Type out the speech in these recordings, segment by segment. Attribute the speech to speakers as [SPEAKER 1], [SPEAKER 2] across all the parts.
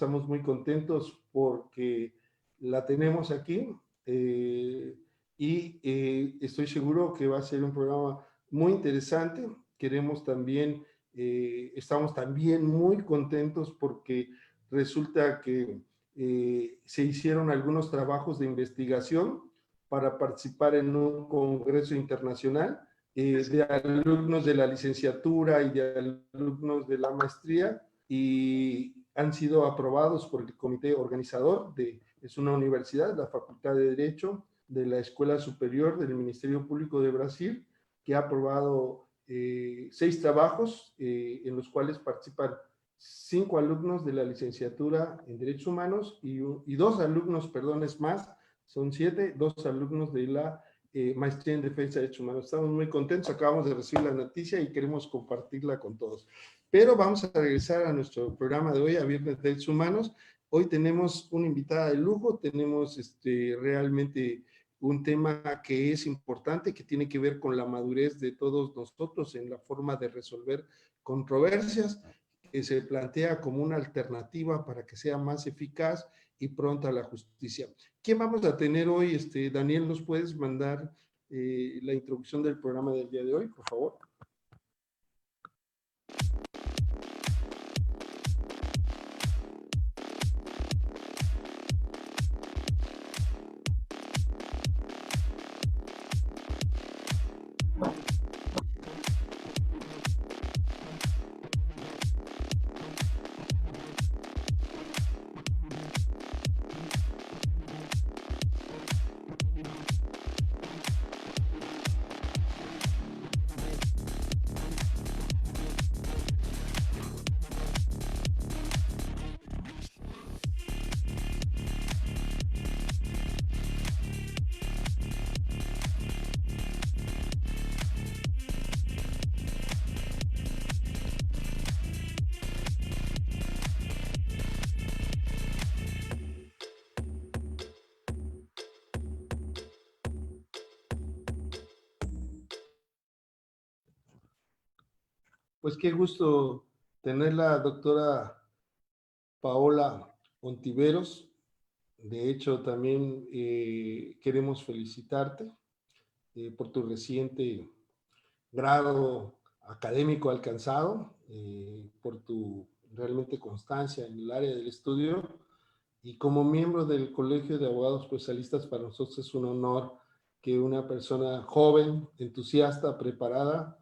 [SPEAKER 1] estamos muy contentos porque la tenemos aquí estoy seguro que va a ser un programa muy interesante. Queremos también, estamos también muy contentos porque resulta que se hicieron algunos trabajos de investigación para participar en un congreso internacional de alumnos de la licenciatura y de alumnos de la maestría, y han sido aprobados por el comité organizador es una universidad, la Facultad de Derecho de la Escuela Superior del Ministerio Público de Brasil, que ha aprobado 6 trabajos en los cuales participan 5 alumnos de la licenciatura en Derechos Humanos y 2 alumnos, perdón, es más, son 7, 2 alumnos de la maestría en Defensa de Derechos Humanos. Estamos muy contentos, acabamos de recibir la noticia y queremos compartirla con todos. Pero vamos a regresar a nuestro programa de hoy, a Viernes de Derechos Humanos. Hoy tenemos una invitada de lujo, tenemos realmente un tema que es importante, que tiene que ver con la madurez de todos nosotros en la forma de resolver controversias, que se plantea como una alternativa para que sea más eficaz y pronta la justicia. ¿Quién vamos a tener hoy? Daniel, ¿nos puedes mandar la introducción del programa del día de hoy, por favor? Pues qué gusto tenerla, doctora Paola Ontiveros. De hecho, también queremos felicitarte por tu reciente grado académico alcanzado, por tu realmente constancia en el área del estudio, y como miembro del Colegio de Abogados Procesalistas, para nosotros es un honor que una persona joven, entusiasta, preparada,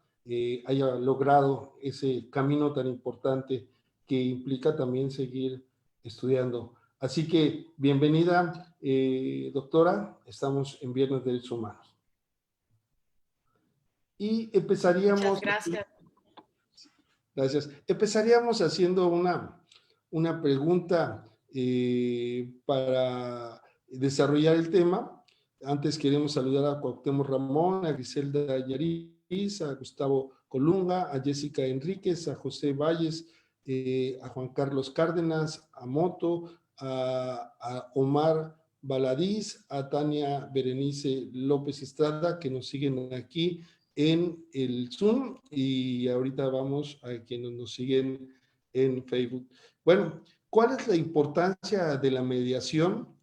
[SPEAKER 1] haya logrado ese camino tan importante que implica también seguir estudiando. Así que bienvenida, doctora. Estamos en Viernes de Derechos Humanos. Y empezaríamos...
[SPEAKER 2] Muchas gracias.
[SPEAKER 1] Gracias. Empezaríamos haciendo una pregunta para desarrollar el tema. Antes queremos saludar a Cuauhtémoc Ramón, a Griselda Yariz, a Gustavo Colunga, a Jessica Enríquez, a José Valles, a Juan Carlos Cárdenas, a Moto, a Omar Baladiz, a Tania Berenice López Estrada, que nos siguen aquí en el Zoom, y ahorita vamos a quienes nos siguen en Facebook. Bueno, ¿cuál es la importancia de la mediación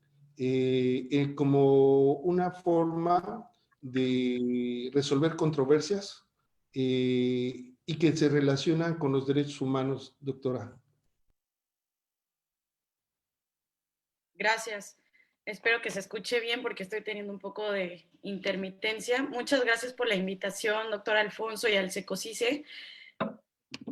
[SPEAKER 1] como una forma de resolver controversias y que se relacionan con los derechos humanos, doctora?
[SPEAKER 2] Gracias. Espero que se escuche bien porque estoy teniendo un poco de intermitencia. Muchas gracias por la invitación, doctor Alfonso, y al SECOCISE.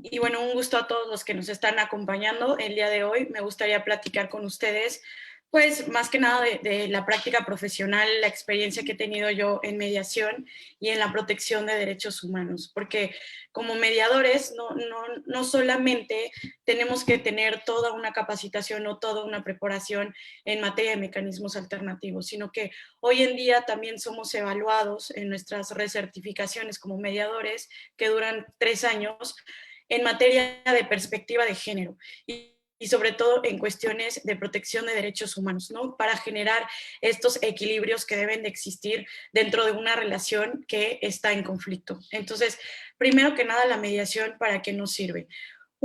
[SPEAKER 2] Y bueno, un gusto a todos los que nos están acompañando el día de hoy. Me gustaría platicar con ustedes, pues más que nada de la práctica profesional, la experiencia que he tenido yo en mediación y en la protección de derechos humanos, porque como mediadores no solamente tenemos que tener toda una capacitación o toda una preparación en materia de mecanismos alternativos, sino que hoy en día también somos evaluados en nuestras recertificaciones como mediadores, que duran 3 años, en materia de perspectiva de género y sobre todo en cuestiones de protección de derechos humanos, ¿no? Para generar estos equilibrios que deben de existir dentro de una relación que está en conflicto. Entonces, primero que nada, la mediación, ¿para qué nos sirve?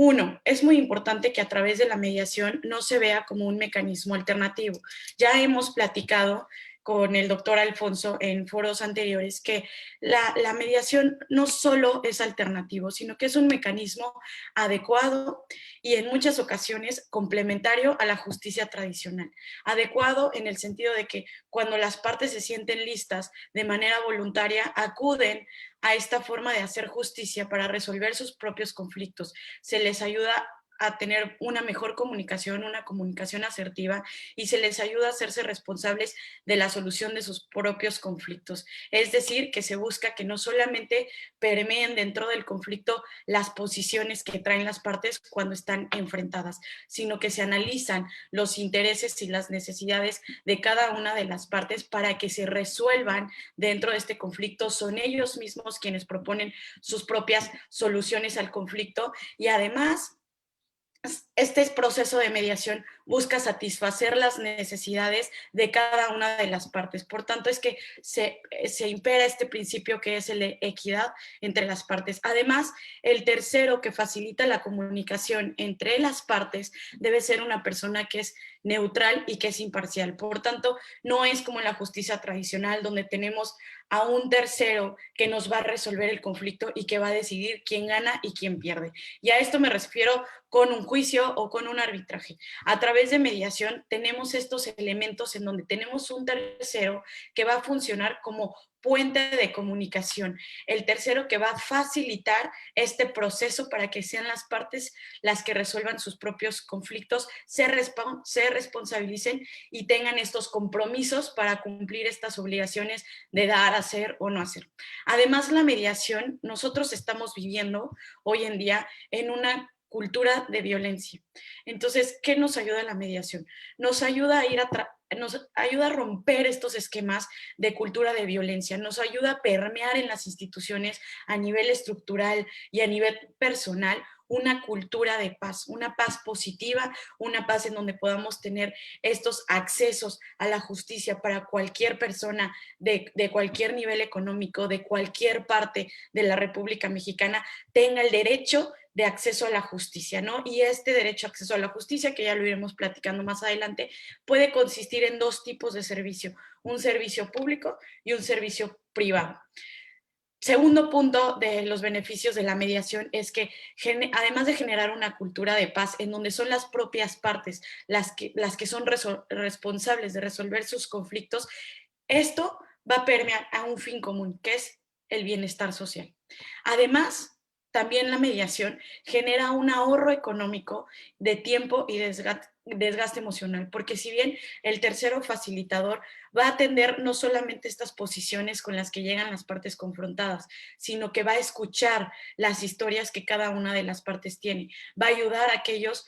[SPEAKER 2] Uno, es muy importante que a través de la mediación no se vea como un mecanismo alternativo. Ya hemos platicado con el doctor Alfonso en foros anteriores que la mediación no solo es alternativo, sino que es un mecanismo adecuado y en muchas ocasiones complementario a la justicia tradicional. Adecuado en el sentido de que cuando las partes se sienten listas de manera voluntaria, acuden a esta forma de hacer justicia para resolver sus propios conflictos. Se les ayuda a tener una mejor comunicación, una comunicación asertiva, y se les ayuda a hacerse responsables de la solución de sus propios conflictos. Es decir, que se busca que no solamente permeen dentro del conflicto las posiciones que traen las partes cuando están enfrentadas, sino que se analizan los intereses y las necesidades de cada una de las partes para que se resuelvan dentro de este conflicto. Son ellos mismos quienes proponen sus propias soluciones al conflicto, y además este proceso de mediación busca satisfacer las necesidades de cada una de las partes. Por tanto, es que se impera este principio que es la equidad entre las partes. Además, el tercero que facilita la comunicación entre las partes debe ser una persona que es neutral y que es imparcial. Por tanto, no es como en la justicia tradicional, donde tenemos a un tercero que nos va a resolver el conflicto y que va a decidir quién gana y quién pierde. Y a esto me refiero con un juicio o con un arbitraje. A través de mediación tenemos estos elementos en donde tenemos un tercero que va a funcionar como puente de comunicación, el tercero que va a facilitar este proceso para que sean las partes las que resuelvan sus propios conflictos, se responsabilicen y tengan estos compromisos para cumplir estas obligaciones de dar, hacer o no hacer. Además, la mediación, nosotros estamos viviendo hoy en día en una cultura de violencia. Entonces, ¿qué nos ayuda la mediación? Nos ayuda a romper estos esquemas de cultura de violencia, nos ayuda a permear en las instituciones a nivel estructural y a nivel personal una cultura de paz, una paz positiva, una paz en donde podamos tener estos accesos a la justicia para cualquier persona de cualquier nivel económico, de cualquier parte de la República Mexicana, tenga el derecho de acceso a la justicia, ¿no? Y este derecho a acceso a la justicia, que ya lo iremos platicando más adelante, puede consistir en dos tipos de servicio, un servicio público y un servicio privado. Segundo punto de los beneficios de la mediación es que además de generar una cultura de paz en donde son las propias partes las que son responsables de resolver sus conflictos, esto va a permear a un fin común, que es el bienestar social. Además, también la mediación genera un ahorro económico de tiempo y desgaste emocional, porque si bien el tercero facilitador va a atender no solamente estas posiciones con las que llegan las partes confrontadas, sino que va a escuchar las historias que cada una de las partes tiene, va a ayudar a que ellos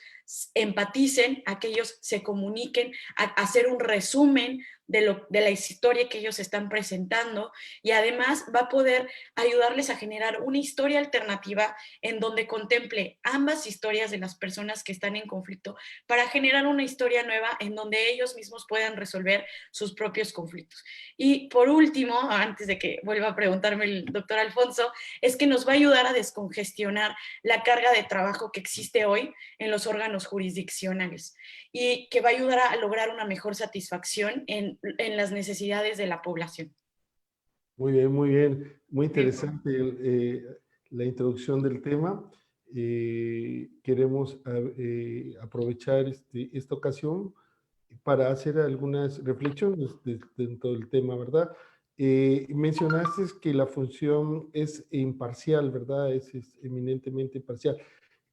[SPEAKER 2] empaticen, a que ellos se comuniquen, a hacer un resumen de la historia que ellos están presentando, y además va a poder ayudarles a generar una historia alternativa en donde contemple ambas historias de las personas que están en conflicto para generar una historia nueva en donde ellos mismos puedan resolver sus propios conflictos. Y por último, antes de que vuelva a preguntarme el doctor Alfonso, es que nos va a ayudar a descongestionar la carga de trabajo que existe hoy en los órganos jurisdiccionales y que va a ayudar a lograr una mejor satisfacción en las necesidades de la población.
[SPEAKER 1] Muy bien, muy interesante la introducción del tema. Queremos aprovechar esta ocasión para hacer algunas reflexiones dentro del tema, ¿verdad? Mencionaste que la función es imparcial, ¿verdad? Es eminentemente imparcial.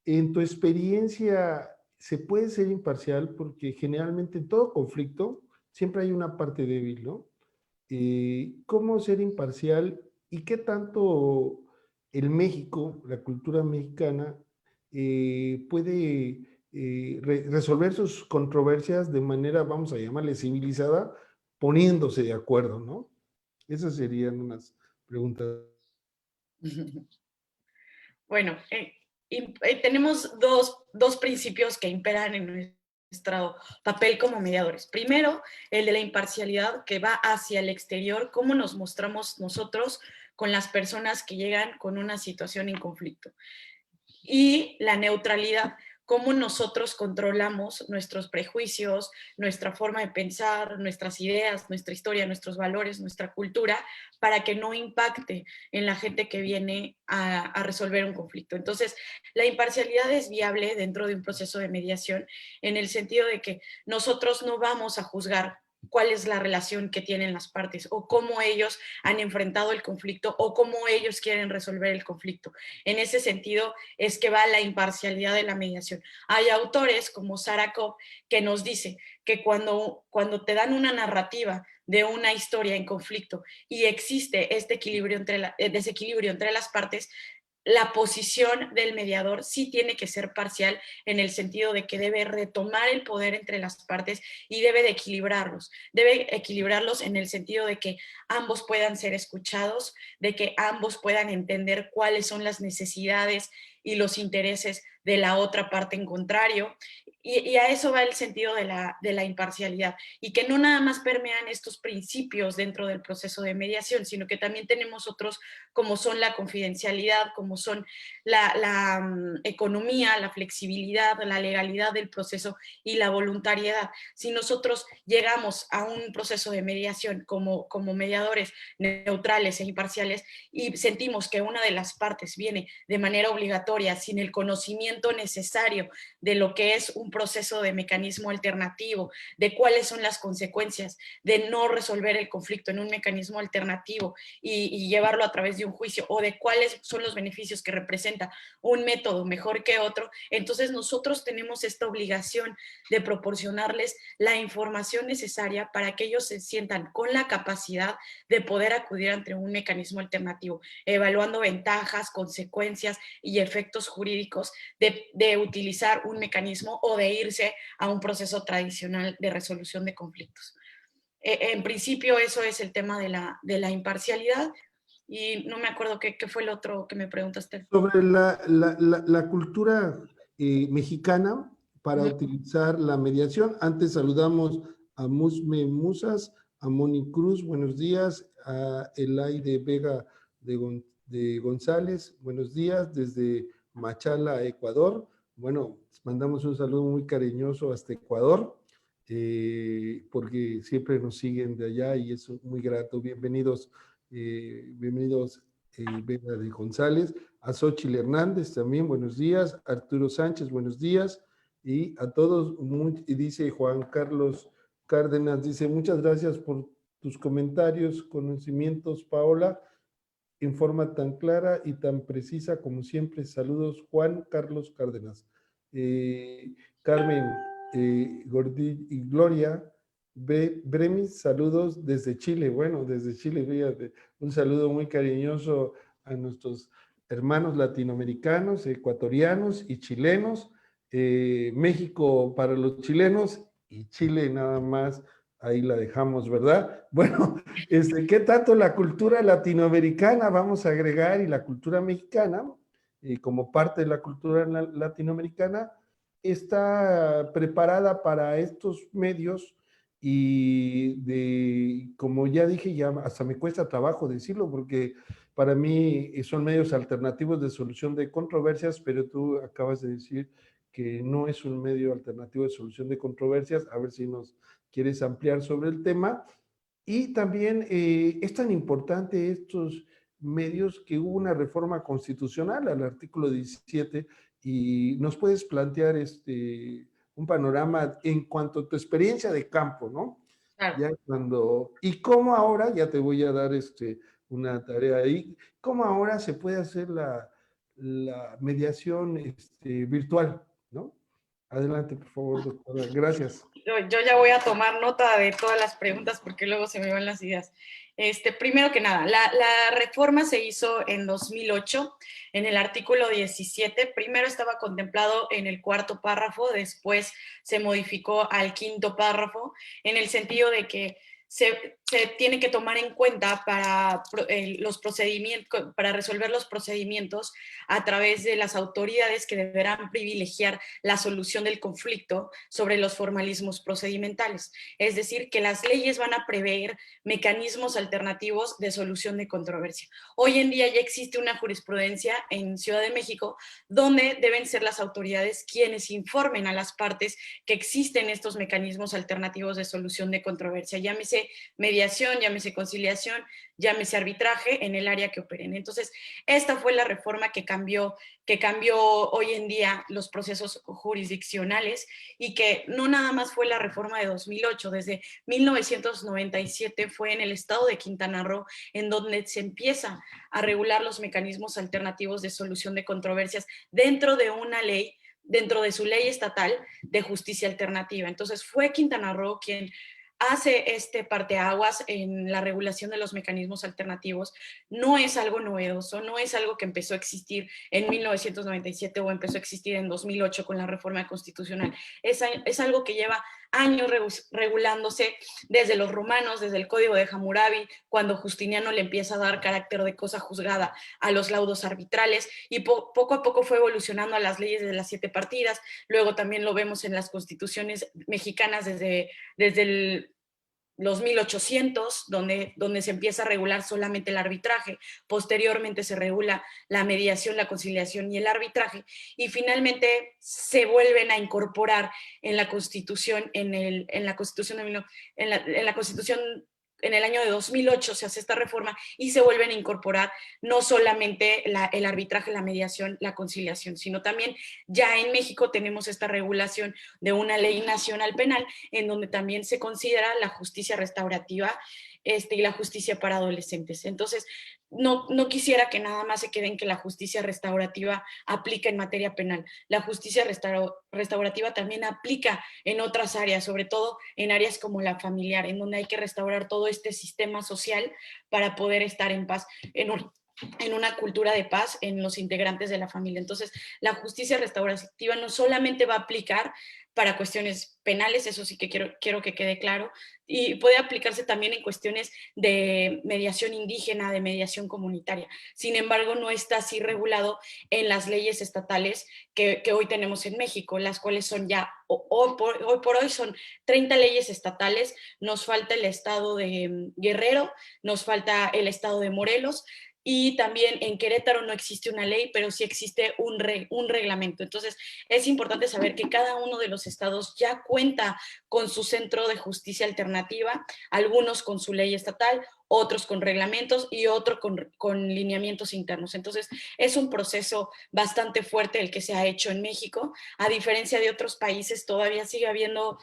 [SPEAKER 1] En tu experiencia, ¿se puede ser imparcial? Porque generalmente en todo conflicto siempre hay una parte débil, ¿no? ¿Cómo ser imparcial y qué tanto el México, la cultura mexicana, puede resolver sus controversias de manera, vamos a llamarle, civilizada, poniéndose de acuerdo, ¿no? Esas serían unas preguntas.
[SPEAKER 2] Bueno, tenemos dos principios que imperan en nuestro papel como mediadores. Primero, el de la imparcialidad, que va hacia el exterior, cómo nos mostramos nosotros con las personas que llegan con una situación en conflicto. y la neutralidad, cómo nosotros controlamos nuestros prejuicios, nuestra forma de pensar, nuestras ideas, nuestra historia, nuestros valores, nuestra cultura, para que no impacte en la gente que viene a resolver un conflicto. Entonces, la imparcialidad es viable dentro de un proceso de mediación en el sentido de que nosotros no vamos a juzgar cuál es la relación que tienen las partes o cómo ellos han enfrentado el conflicto o cómo ellos quieren resolver el conflicto. En ese sentido es que va la imparcialidad de la mediación. Hay autores como Sarah Cobb que nos dice que cuando te dan una narrativa de una historia en conflicto y existe este desequilibrio entre las partes, la posición del mediador sí tiene que ser parcial en el sentido de que debe retomar el poder entre las partes y debe de equilibrarlos. Debe equilibrarlos en el sentido de que ambos puedan ser escuchados, de que ambos puedan entender cuáles son las necesidades y los intereses de la otra parte en contrario. Y a eso va el sentido de la imparcialidad. Y que no nada más permean estos principios dentro del proceso de mediación, sino que también tenemos otros como son la confidencialidad, como son la economía, la flexibilidad, la legalidad del proceso y la voluntariedad. Si nosotros llegamos a un proceso de mediación como mediadores neutrales e imparciales y sentimos que una de las partes viene de manera obligatoria, sin el conocimiento necesario de lo que es un proceso de mecanismo alternativo, de cuáles son las consecuencias de no resolver el conflicto en un mecanismo alternativo y llevarlo a través de un juicio, o de cuáles son los beneficios que representa un método mejor que otro, entonces nosotros tenemos esta obligación de proporcionarles la información necesaria para que ellos se sientan con la capacidad de poder acudir ante un mecanismo alternativo, evaluando ventajas, consecuencias y efectos jurídicos de utilizar un mecanismo o de irse a un proceso tradicional de resolución de conflictos. En principio eso es el tema de la imparcialidad. Y no me acuerdo qué fue el otro que me preguntaste.
[SPEAKER 1] Sobre la cultura mexicana para
[SPEAKER 2] Ujú.
[SPEAKER 1] utilizar la mediación. Antes saludamos a Musme Musas, a Moni Cruz, buenos días, a Elaide Vega de González, buenos días, desde Machala, Ecuador. Bueno, mandamos un saludo muy cariñoso hasta Ecuador, porque siempre nos siguen de allá y es muy grato. Bienvenidos, bienvenidos Vega de González, a Xochitl Hernández también, buenos días, Arturo Sánchez, buenos días, y a todos, y dice Juan Carlos Cárdenas, dice, muchas gracias por tus comentarios, conocimientos, Paola, en forma tan clara y tan precisa como siempre. Saludos, Juan Carlos Cárdenas. Carmen Gordí y Gloria Bremis, saludos desde Chile. Bueno, desde Chile, fíjate, un saludo muy cariñoso a nuestros hermanos latinoamericanos, ecuatorianos y chilenos. México para los chilenos y Chile nada más, ahí la dejamos, ¿verdad? Bueno, ¿qué tanto la cultura latinoamericana vamos a agregar y la cultura mexicana, como parte de la cultura latinoamericana, está preparada para estos medios? Y como ya dije, ya hasta me cuesta trabajo decirlo porque para mí son medios alternativos de solución de controversias, pero tú acabas de decir que no es un medio alternativo de solución de controversias. A ver si nos quieres ampliar sobre el tema. Y también es tan importante estos medios que hubo una reforma constitucional al artículo 17 y nos puedes plantear un panorama en cuanto a tu experiencia de campo, ¿no?
[SPEAKER 2] Claro.
[SPEAKER 1] Ya y cómo ahora, ya te voy a dar una tarea ahí, cómo ahora se puede hacer la mediación virtual, ¿no? Adelante, por favor, doctora. Gracias.
[SPEAKER 2] Yo ya voy a tomar nota de todas las preguntas porque luego se me van las ideas. Primero que nada, la reforma se hizo en 2008 en el artículo 17. Primero estaba contemplado en el cuarto párrafo, después se modificó al quinto párrafo, en el sentido de que se tiene que tomar en cuenta para los procedimientos, para resolver los procedimientos a través de las autoridades que deberán privilegiar la solución del conflicto sobre los formalismos procedimentales. Es decir, que las leyes van a prever mecanismos alternativos de solución de controversia. Hoy en día ya existe una jurisprudencia en Ciudad de México donde deben ser las autoridades quienes informen a las partes que existen estos mecanismos alternativos de solución de controversia. Llámese mediación, llámese conciliación, llámese arbitraje en el área que operen. Entonces, esta fue la reforma que cambió hoy en día los procesos jurisdiccionales y que no nada más fue la reforma de 2008, desde 1997 fue en el estado de Quintana Roo en donde se empieza a regular los mecanismos alternativos de solución de controversias dentro de una ley, dentro de su ley estatal de justicia alternativa. Entonces fue Quintana Roo quien hace este parteaguas en la regulación de los mecanismos alternativos. No es algo novedoso, no es algo que empezó a existir en 1997 o empezó a existir en 2008 con la reforma constitucional. Es algo que lleva años regulándose desde los romanos, desde el Código de Hammurabi, cuando Justiniano le empieza a dar carácter de cosa juzgada a los laudos arbitrales, y poco a poco fue evolucionando a las leyes de las 7 partidas. Luego también lo vemos en las constituciones mexicanas desde los 1800, donde se empieza a regular solamente el arbitraje. Posteriormente se regula la mediación, la conciliación y el arbitraje, y finalmente se vuelven a incorporar en la Constitución, en la Constitución en el año de 2008 se hace esta reforma y se vuelven a incorporar no solamente el arbitraje, la mediación, la conciliación, sino también ya en México tenemos esta regulación de una ley nacional penal en donde también se considera la justicia restaurativa y la justicia para adolescentes. Entonces, no quisiera que nada más se queden que la justicia restaurativa aplica en materia penal. La justicia restaurativa también aplica en otras áreas, sobre todo en áreas como la familiar, en donde hay que restaurar todo este sistema social para poder estar en paz, en una cultura de paz en los integrantes de la familia. Entonces, la justicia restaurativa no solamente va a aplicar para cuestiones penales, eso sí que quiero que quede claro, y puede aplicarse también en cuestiones de mediación indígena, de mediación comunitaria. Sin embargo, no está así regulado en las leyes estatales que hoy tenemos en México, las cuales son ya, hoy por hoy son 30 leyes estatales, nos falta el estado de Guerrero, nos falta el estado de Morelos, y también en Querétaro no existe una ley, pero sí existe un reglamento. Entonces, es importante saber que cada uno de los estados ya cuenta con su centro de justicia alternativa, algunos con su ley estatal, otros con reglamentos y otros con lineamientos internos. Entonces, es un proceso bastante fuerte el que se ha hecho en México. A diferencia de otros países, todavía sigue habiendo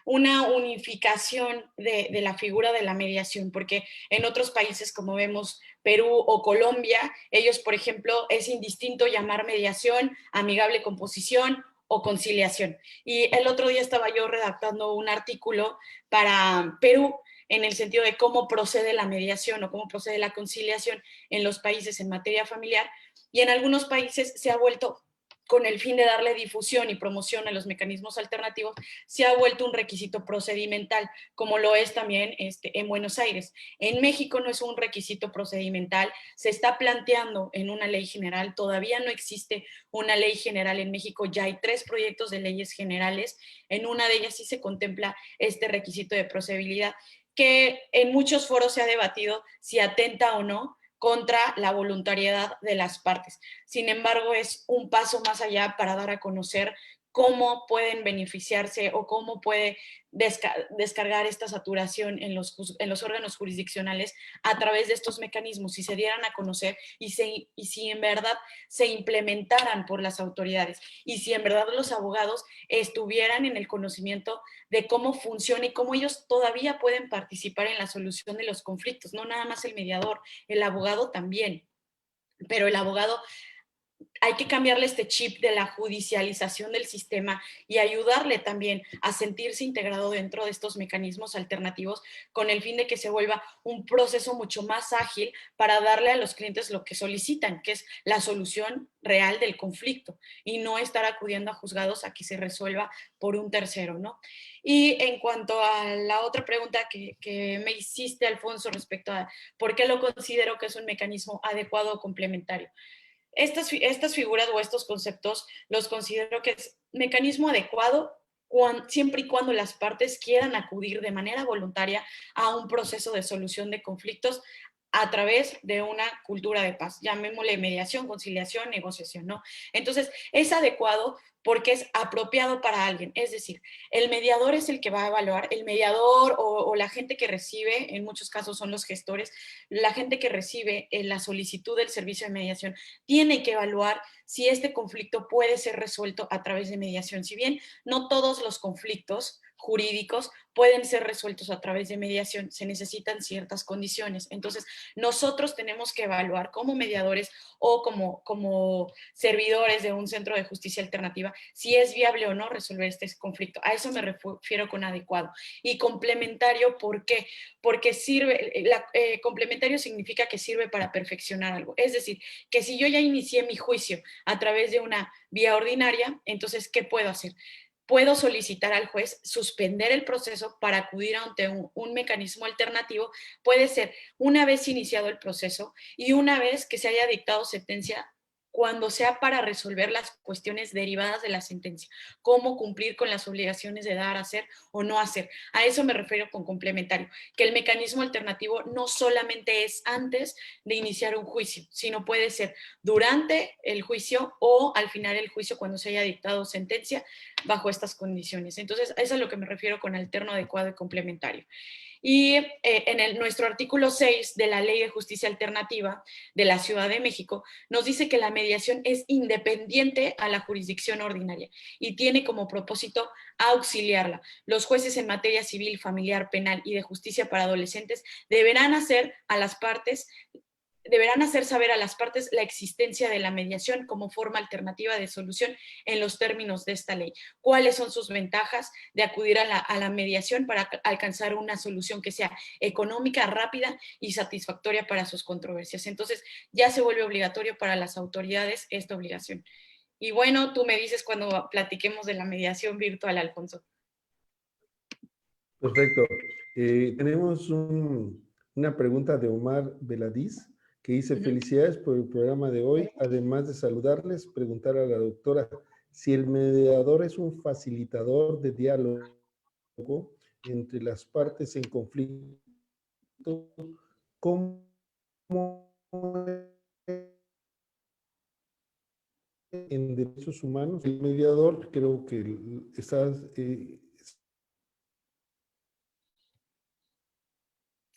[SPEAKER 2] una unificación de la figura de la mediación, porque en otros países, como vemos Perú o Colombia, ellos, por ejemplo, es indistinto llamar mediación, amigable composición o conciliación. Y el otro día estaba yo redactando un artículo para Perú en el sentido de cómo procede la mediación o cómo procede la conciliación en los países en materia familiar, y en algunos países se ha vuelto, con el fin de darle difusión y promoción a los mecanismos alternativos, se ha vuelto un requisito procedimental, como lo es también en Buenos Aires. En México no es un requisito procedimental, se está planteando en una ley general, todavía no existe una ley general en México, ya hay 3 proyectos de leyes generales, en una de ellas sí se contempla este requisito de procedibilidad, que en muchos foros se ha debatido si atenta o no contra la voluntariedad de las partes. Sin embargo, es un paso más allá para dar a conocer cómo pueden beneficiarse o cómo puede descargar esta saturación en los órganos jurisdiccionales a través de estos mecanismos, si se dieran a conocer y si en verdad se implementaran por las autoridades y si en verdad los abogados estuvieran en el conocimiento de cómo funciona y cómo ellos todavía pueden participar en la solución de los conflictos, no nada más el mediador, el abogado también, pero el abogado hay que cambiarle este chip de la judicialización del sistema y ayudarle también a sentirse integrado dentro de estos mecanismos alternativos con el fin de que se vuelva un proceso mucho más ágil para darle a los clientes lo que solicitan, que es la solución real del conflicto y no estar acudiendo a juzgados a que se resuelva por un tercero, ¿no? Y en cuanto a la otra pregunta que me hiciste, Alfonso, respecto a por qué lo considero que es un mecanismo adecuado o complementario. Estas figuras o estos conceptos los considero que es mecanismo adecuado siempre y cuando las partes quieran acudir de manera voluntaria a un proceso de solución de conflictos a través de una cultura de paz, llamémosle mediación, conciliación, negociación, ¿no? Entonces, es adecuado porque es apropiado para alguien, es decir, el mediador es el que va a evaluar, el mediador o la gente que recibe, en muchos casos son los gestores, la gente que recibe la solicitud del servicio de mediación tiene que evaluar si este conflicto puede ser resuelto a través de mediación. Si bien no todos los conflictos jurídicos pueden ser resueltos a través de mediación, se necesitan ciertas condiciones. Entonces, nosotros tenemos que evaluar como mediadores o como servidores de un centro de justicia alternativa si es viable o no resolver este conflicto. A eso me refiero con adecuado. Y complementario, ¿por qué? Porque complementario significa que sirve para perfeccionar algo. Es decir, que si yo ya inicié mi juicio a través de una vía ordinaria, entonces, ¿qué puedo hacer? Puedo solicitar al juez suspender el proceso para acudir ante un mecanismo alternativo. Puede ser una vez iniciado el proceso y una vez que se haya dictado sentencia, cuando sea para resolver las cuestiones derivadas de la sentencia, cómo cumplir con las obligaciones de dar, hacer o no hacer. A eso me refiero con complementario, que el mecanismo alternativo no solamente es antes de iniciar un juicio, sino puede ser durante el juicio o al final del juicio cuando se haya dictado sentencia bajo estas condiciones. Entonces, eso es a lo que me refiero con alterno, adecuado y complementario. Y nuestro artículo 6 de la Ley de Justicia Alternativa de la Ciudad de México nos dice que la mediación es independiente a la jurisdicción ordinaria y tiene como propósito auxiliarla. Los jueces en materia civil, familiar, penal y de justicia para adolescentes deberán hacer saber a las partes la existencia de la mediación como forma alternativa de solución en los términos de esta ley. ¿Cuáles son sus ventajas de acudir a la mediación para alcanzar una solución que sea económica, rápida y satisfactoria para sus controversias? Entonces, ya se vuelve obligatorio para las autoridades esta obligación. Y bueno, tú me dices cuando platiquemos de la mediación virtual, Alfonso.
[SPEAKER 1] Perfecto. Tenemos una pregunta de Omar Veladiz que dice: felicidades por el programa de hoy. Además de saludarles, preguntar a la doctora si el mediador es un facilitador de diálogo entre las partes en conflicto. ¿Cómo en derechos humanos el mediador? Creo que estás...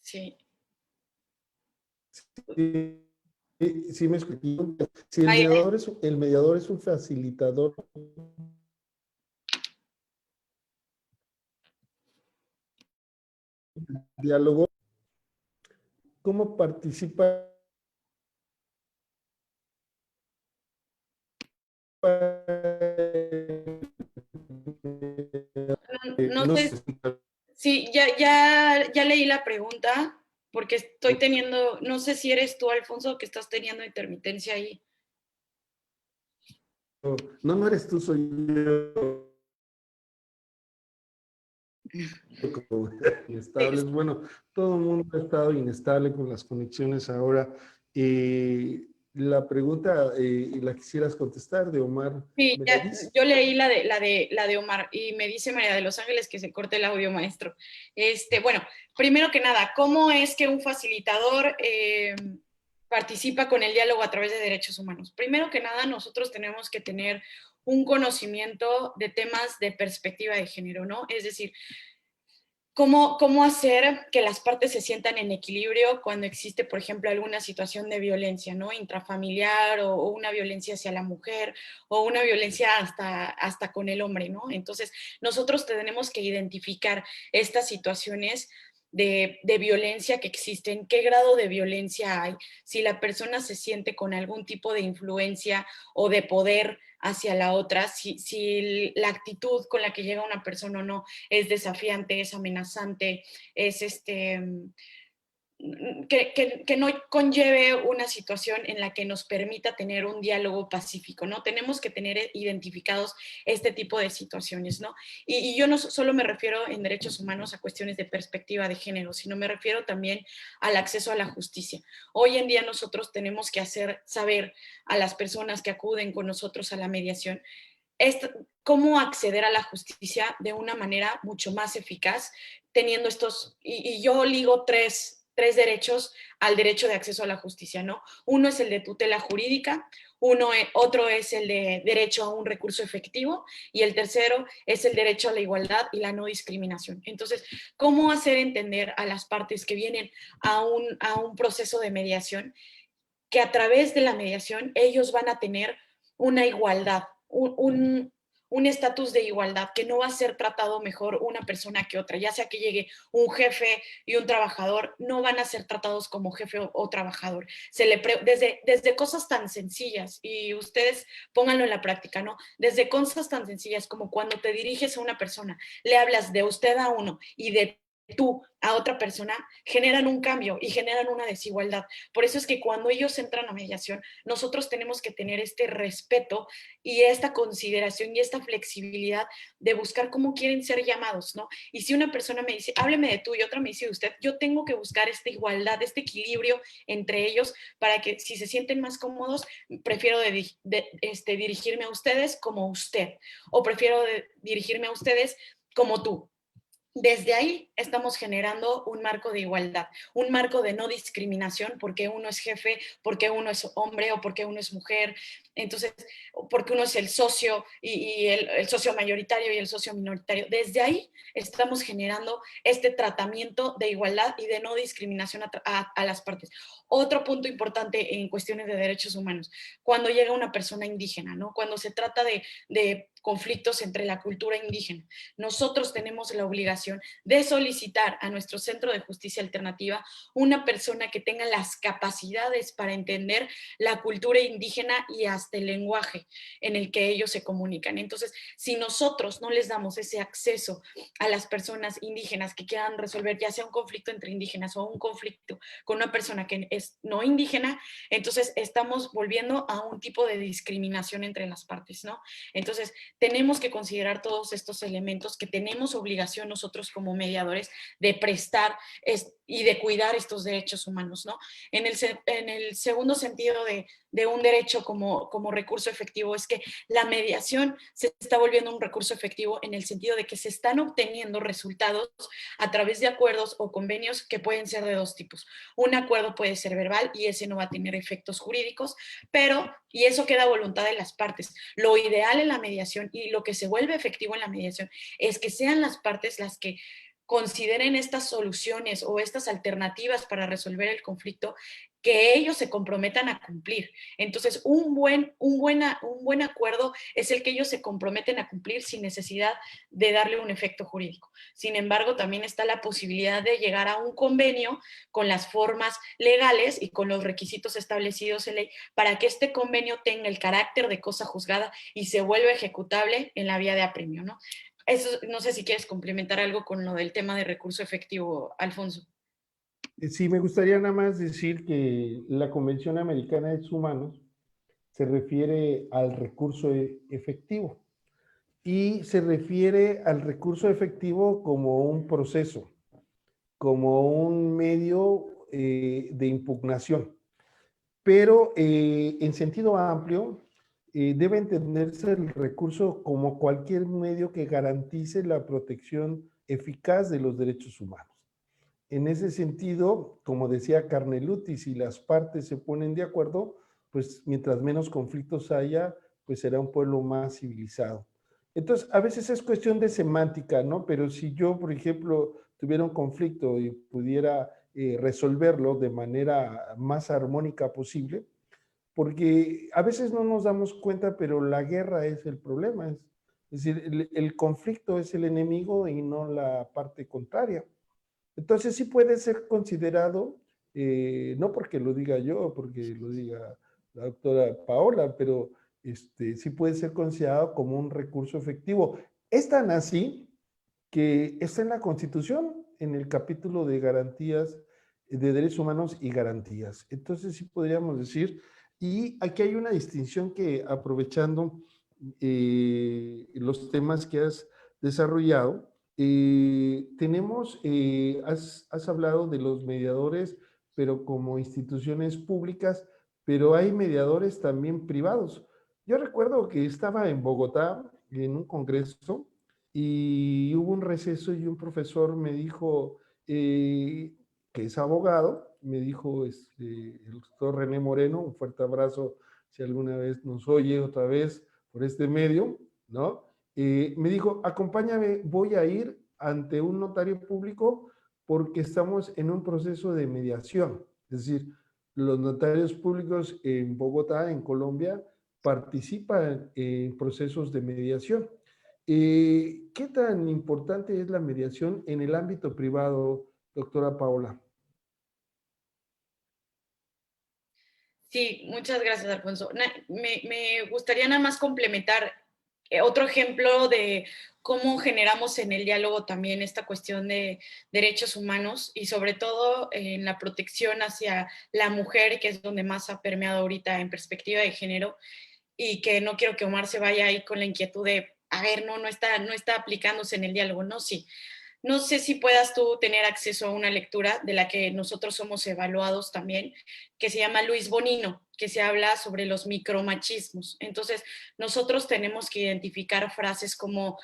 [SPEAKER 2] Sí.
[SPEAKER 1] Sí, me escuché. Si
[SPEAKER 2] Ahí,
[SPEAKER 1] el mediador es un facilitador de diálogo, ¿cómo participa
[SPEAKER 2] no
[SPEAKER 1] no
[SPEAKER 2] sé.
[SPEAKER 1] sé,
[SPEAKER 2] Sí, ya leí la pregunta, porque estoy teniendo, no sé si eres tú, Alfonso, que estás teniendo intermitencia ahí.
[SPEAKER 1] no eres tú, soy yo. Como inestables. Bueno, todo el mundo ha estado inestable con las conexiones ahora. La pregunta, ¿la quisieras contestar, de Omar
[SPEAKER 2] Sí,
[SPEAKER 1] Meladiz?
[SPEAKER 2] yo leí la de Omar y me dice María de los Ángeles que se corte el audio, maestro. Bueno, primero que nada, ¿cómo es que un facilitador participa con el diálogo a través de derechos humanos? Primero que nada, nosotros tenemos que tener un conocimiento de temas de perspectiva de género, ¿no? Es decir, ¿cómo hacer que las partes se sientan en equilibrio cuando existe, por ejemplo, alguna situación de violencia, ¿no? Intrafamiliar o una violencia hacia la mujer o una violencia hasta con el hombre, ¿no? Entonces, nosotros tenemos que identificar estas situaciones de violencia que existen, qué grado de violencia hay, si la persona se siente con algún tipo de influencia o de poder hacia la otra, si la actitud con la que llega una persona o no es desafiante, es amenazante, es que no conlleve una situación en la que nos permita tener un diálogo pacífico, ¿no? Tenemos que tener identificados este tipo de situaciones, ¿no? Y yo no solo me refiero en derechos humanos a cuestiones de perspectiva de género, sino me refiero también al acceso a la justicia. Hoy en día nosotros tenemos que hacer saber a las personas que acuden con nosotros a la mediación cómo acceder a la justicia de una manera mucho más eficaz, teniendo estos, y yo ligo tres derechos al derecho de acceso a la justicia, ¿no? Uno es el de tutela jurídica, otro es el de derecho a un recurso efectivo y el tercero es el derecho a la igualdad y la no discriminación. Entonces, ¿cómo hacer entender a las partes que vienen a un proceso de mediación que a través de la mediación ellos van a tener una igualdad, un estatus de igualdad, que no va a ser tratado mejor una persona que otra, ya sea que llegue un jefe y un trabajador, no van a ser tratados como jefe o trabajador. Desde cosas tan sencillas, y ustedes pónganlo en la práctica, ¿no? Desde cosas tan sencillas como cuando te diriges a una persona, le hablas de usted a uno y de tú a otra persona, generan un cambio y generan una desigualdad. Por eso es que cuando ellos entran a mediación, nosotros tenemos que tener este respeto y esta consideración y esta flexibilidad de buscar cómo quieren ser llamados, ¿no? Y si una persona me dice, hábleme de tú y otra me dice de usted, yo tengo que buscar esta igualdad, este equilibrio entre ellos para que si se sienten más cómodos, prefiero dirigirme a ustedes como usted o prefiero dirigirme a ustedes como tú. Desde ahí estamos generando un marco de igualdad, un marco de no discriminación porque uno es jefe, porque uno es hombre o porque uno es mujer, entonces, porque uno es el socio y el socio mayoritario y el socio minoritario. Desde ahí estamos generando este tratamiento de igualdad y de no discriminación a las partes. Otro punto importante en cuestiones de derechos humanos, cuando llega una persona indígena, ¿no? Cuando se trata de conflictos entre la cultura indígena, nosotros tenemos la obligación de solicitar a nuestro Centro de Justicia Alternativa una persona que tenga las capacidades para entender la cultura indígena y hasta el lenguaje en el que ellos se comunican. Entonces, si nosotros no les damos ese acceso a las personas indígenas que quieran resolver ya sea un conflicto entre indígenas o un conflicto con una persona que es no indígena, entonces estamos volviendo a un tipo de discriminación entre las partes, ¿no? Entonces, tenemos que considerar todos estos elementos que tenemos obligación nosotros como mediadores de prestar y de cuidar estos derechos humanos, ¿no? En el segundo sentido de un derecho como recurso efectivo es que la mediación se está volviendo un recurso efectivo en el sentido de que se están obteniendo resultados a través de acuerdos o convenios que pueden ser de dos tipos. Un acuerdo puede ser verbal y ese no va a tener efectos jurídicos, y eso queda a voluntad de las partes. Lo ideal en la mediación y lo que se vuelve efectivo en la mediación es que sean las partes las que consideren estas soluciones o estas alternativas para resolver el conflicto que ellos se comprometan a cumplir. Entonces, un buen acuerdo es el que ellos se comprometen a cumplir sin necesidad de darle un efecto jurídico. Sin embargo, también está la posibilidad de llegar a un convenio con las formas legales y con los requisitos establecidos en ley para que este convenio tenga el carácter de cosa juzgada y se vuelva ejecutable en la vía de apremio, ¿no? Eso, no sé si quieres complementar algo con lo del tema de recurso efectivo, Alfonso.
[SPEAKER 1] Sí, me gustaría nada más decir que la Convención Americana de Derechos Humanos se refiere al recurso efectivo y se refiere al recurso efectivo como un proceso, como un medio de impugnación. Pero en sentido amplio, debe entenderse el recurso como cualquier medio que garantice la protección eficaz de los derechos humanos. En ese sentido, como decía Carneluti, si las partes se ponen de acuerdo, pues mientras menos conflictos haya, pues será un pueblo más civilizado. Entonces, a veces es cuestión de semántica, ¿no? Pero si yo, por ejemplo, tuviera un conflicto y pudiera resolverlo de manera más armónica posible, porque a veces no nos damos cuenta, pero la guerra es el problema. Es decir, el conflicto es el enemigo y no la parte contraria. Entonces sí puede ser considerado, no porque lo diga yo, porque lo diga la doctora Paola, pero sí puede ser considerado como un recurso efectivo. Es tan así que está en la Constitución, en el capítulo de garantías de derechos humanos y garantías. Entonces sí podríamos decir, y aquí hay una distinción que aprovechando los temas que has desarrollado, tenemos, has hablado de los mediadores, pero como instituciones públicas, pero hay mediadores también privados. Yo recuerdo que estaba en Bogotá en un congreso y hubo un receso y un profesor me dijo, que es abogado, me dijo el doctor René Moreno, un fuerte abrazo si alguna vez nos oye otra vez por este medio, ¿no? Me dijo, acompáñame, voy a ir ante un notario público porque estamos en un proceso de mediación. Es decir, los notarios públicos en Bogotá, en Colombia, participan en procesos de mediación. ¿Qué tan importante es la mediación en el ámbito privado, doctora Paola?
[SPEAKER 2] Sí, muchas gracias, Alfonso. Me gustaría nada más complementar otro ejemplo de cómo generamos en el diálogo también esta cuestión de derechos humanos y sobre todo en la protección hacia la mujer, que es donde más ha permeado ahorita en perspectiva de género, y que no quiero que Omar se vaya ahí con la inquietud de, a ver, no está aplicándose en el diálogo, no, sí. No sé si puedas tú tener acceso a una lectura de la que nosotros somos evaluados también, que se llama Luis Bonino, que se habla sobre los micromachismos. Entonces, nosotros tenemos que identificar frases como,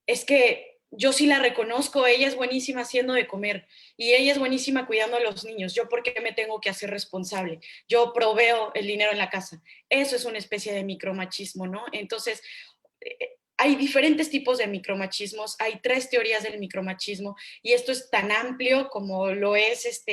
[SPEAKER 2] es que yo sí la reconozco, ella es buenísima haciendo de comer y ella es buenísima cuidando a los niños, yo por qué me tengo que hacer responsable, yo proveo el dinero en la casa. Eso es una especie de micromachismo, ¿no? Entonces, hay diferentes tipos de micromachismos, hay 3 teorías del micromachismo y esto es tan amplio como lo es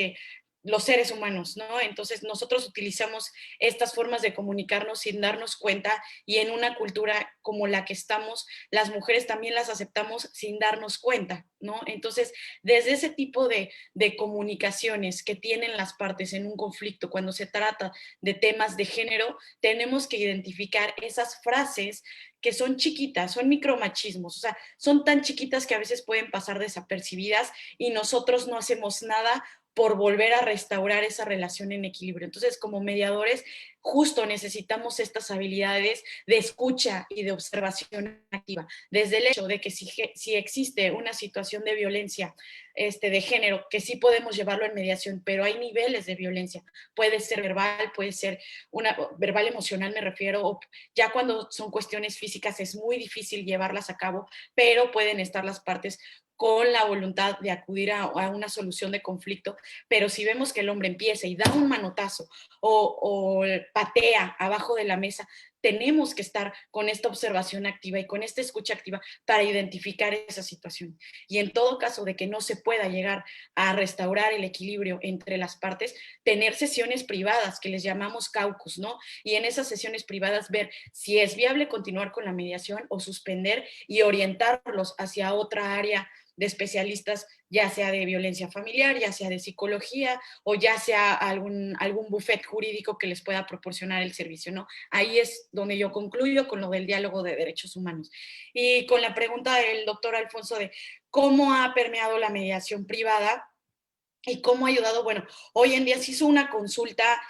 [SPEAKER 2] los seres humanos, ¿no? Entonces nosotros utilizamos estas formas de comunicarnos sin darnos cuenta y en una cultura como la que estamos, las mujeres también las aceptamos sin darnos cuenta, ¿no? Entonces, desde ese tipo de comunicaciones que tienen las partes en un conflicto, cuando se trata de temas de género, tenemos que identificar esas frases que son chiquitas, son micromachismos, o sea, son tan chiquitas que a veces pueden pasar desapercibidas y nosotros no hacemos nada por volver a restaurar esa relación en equilibrio. Entonces, como mediadores, justo necesitamos estas habilidades de escucha y de observación activa. Desde el hecho de que si existe una situación de violencia de género, que sí podemos llevarlo en mediación, pero hay niveles de violencia. Puede ser verbal, puede ser una verbal emocional, me refiero, o ya cuando son cuestiones físicas es muy difícil llevarlas a cabo, pero pueden estar las partes con la voluntad de acudir a una solución de conflicto, pero si vemos que el hombre empieza y da un manotazo o patea abajo de la mesa, tenemos que estar con esta observación activa y con esta escucha activa para identificar esa situación. Y en todo caso de que no se pueda llegar a restaurar el equilibrio entre las partes, tener sesiones privadas que les llamamos caucus, ¿no? Y en esas sesiones privadas ver si es viable continuar con la mediación o suspender y orientarlos hacia otra área de especialistas, ya sea de violencia familiar, ya sea de psicología o ya sea algún buffet jurídico que les pueda proporcionar el servicio, ¿no? Ahí es donde yo concluyo con lo del diálogo de derechos humanos. Y con la pregunta del doctor Alfonso de cómo ha permeado la mediación privada, ¿y cómo ha ayudado? Bueno, hoy en día se hizo una consulta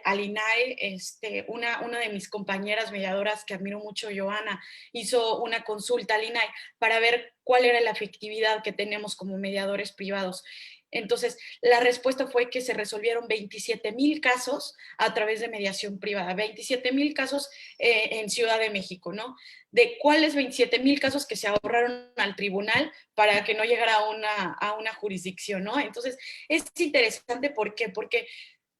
[SPEAKER 2] al INAE, una de mis compañeras mediadoras que admiro mucho, Joana, hizo una consulta al INAE para ver cuál era la efectividad que tenemos como mediadores privados. Entonces, la respuesta fue que se resolvieron 27,000 casos a través de mediación privada, 27,000 casos en Ciudad de México, ¿no? De cuáles 27,000 casos que se ahorraron al tribunal para que no llegara a una jurisdicción, ¿no? Entonces, es interesante, ¿por qué? Porque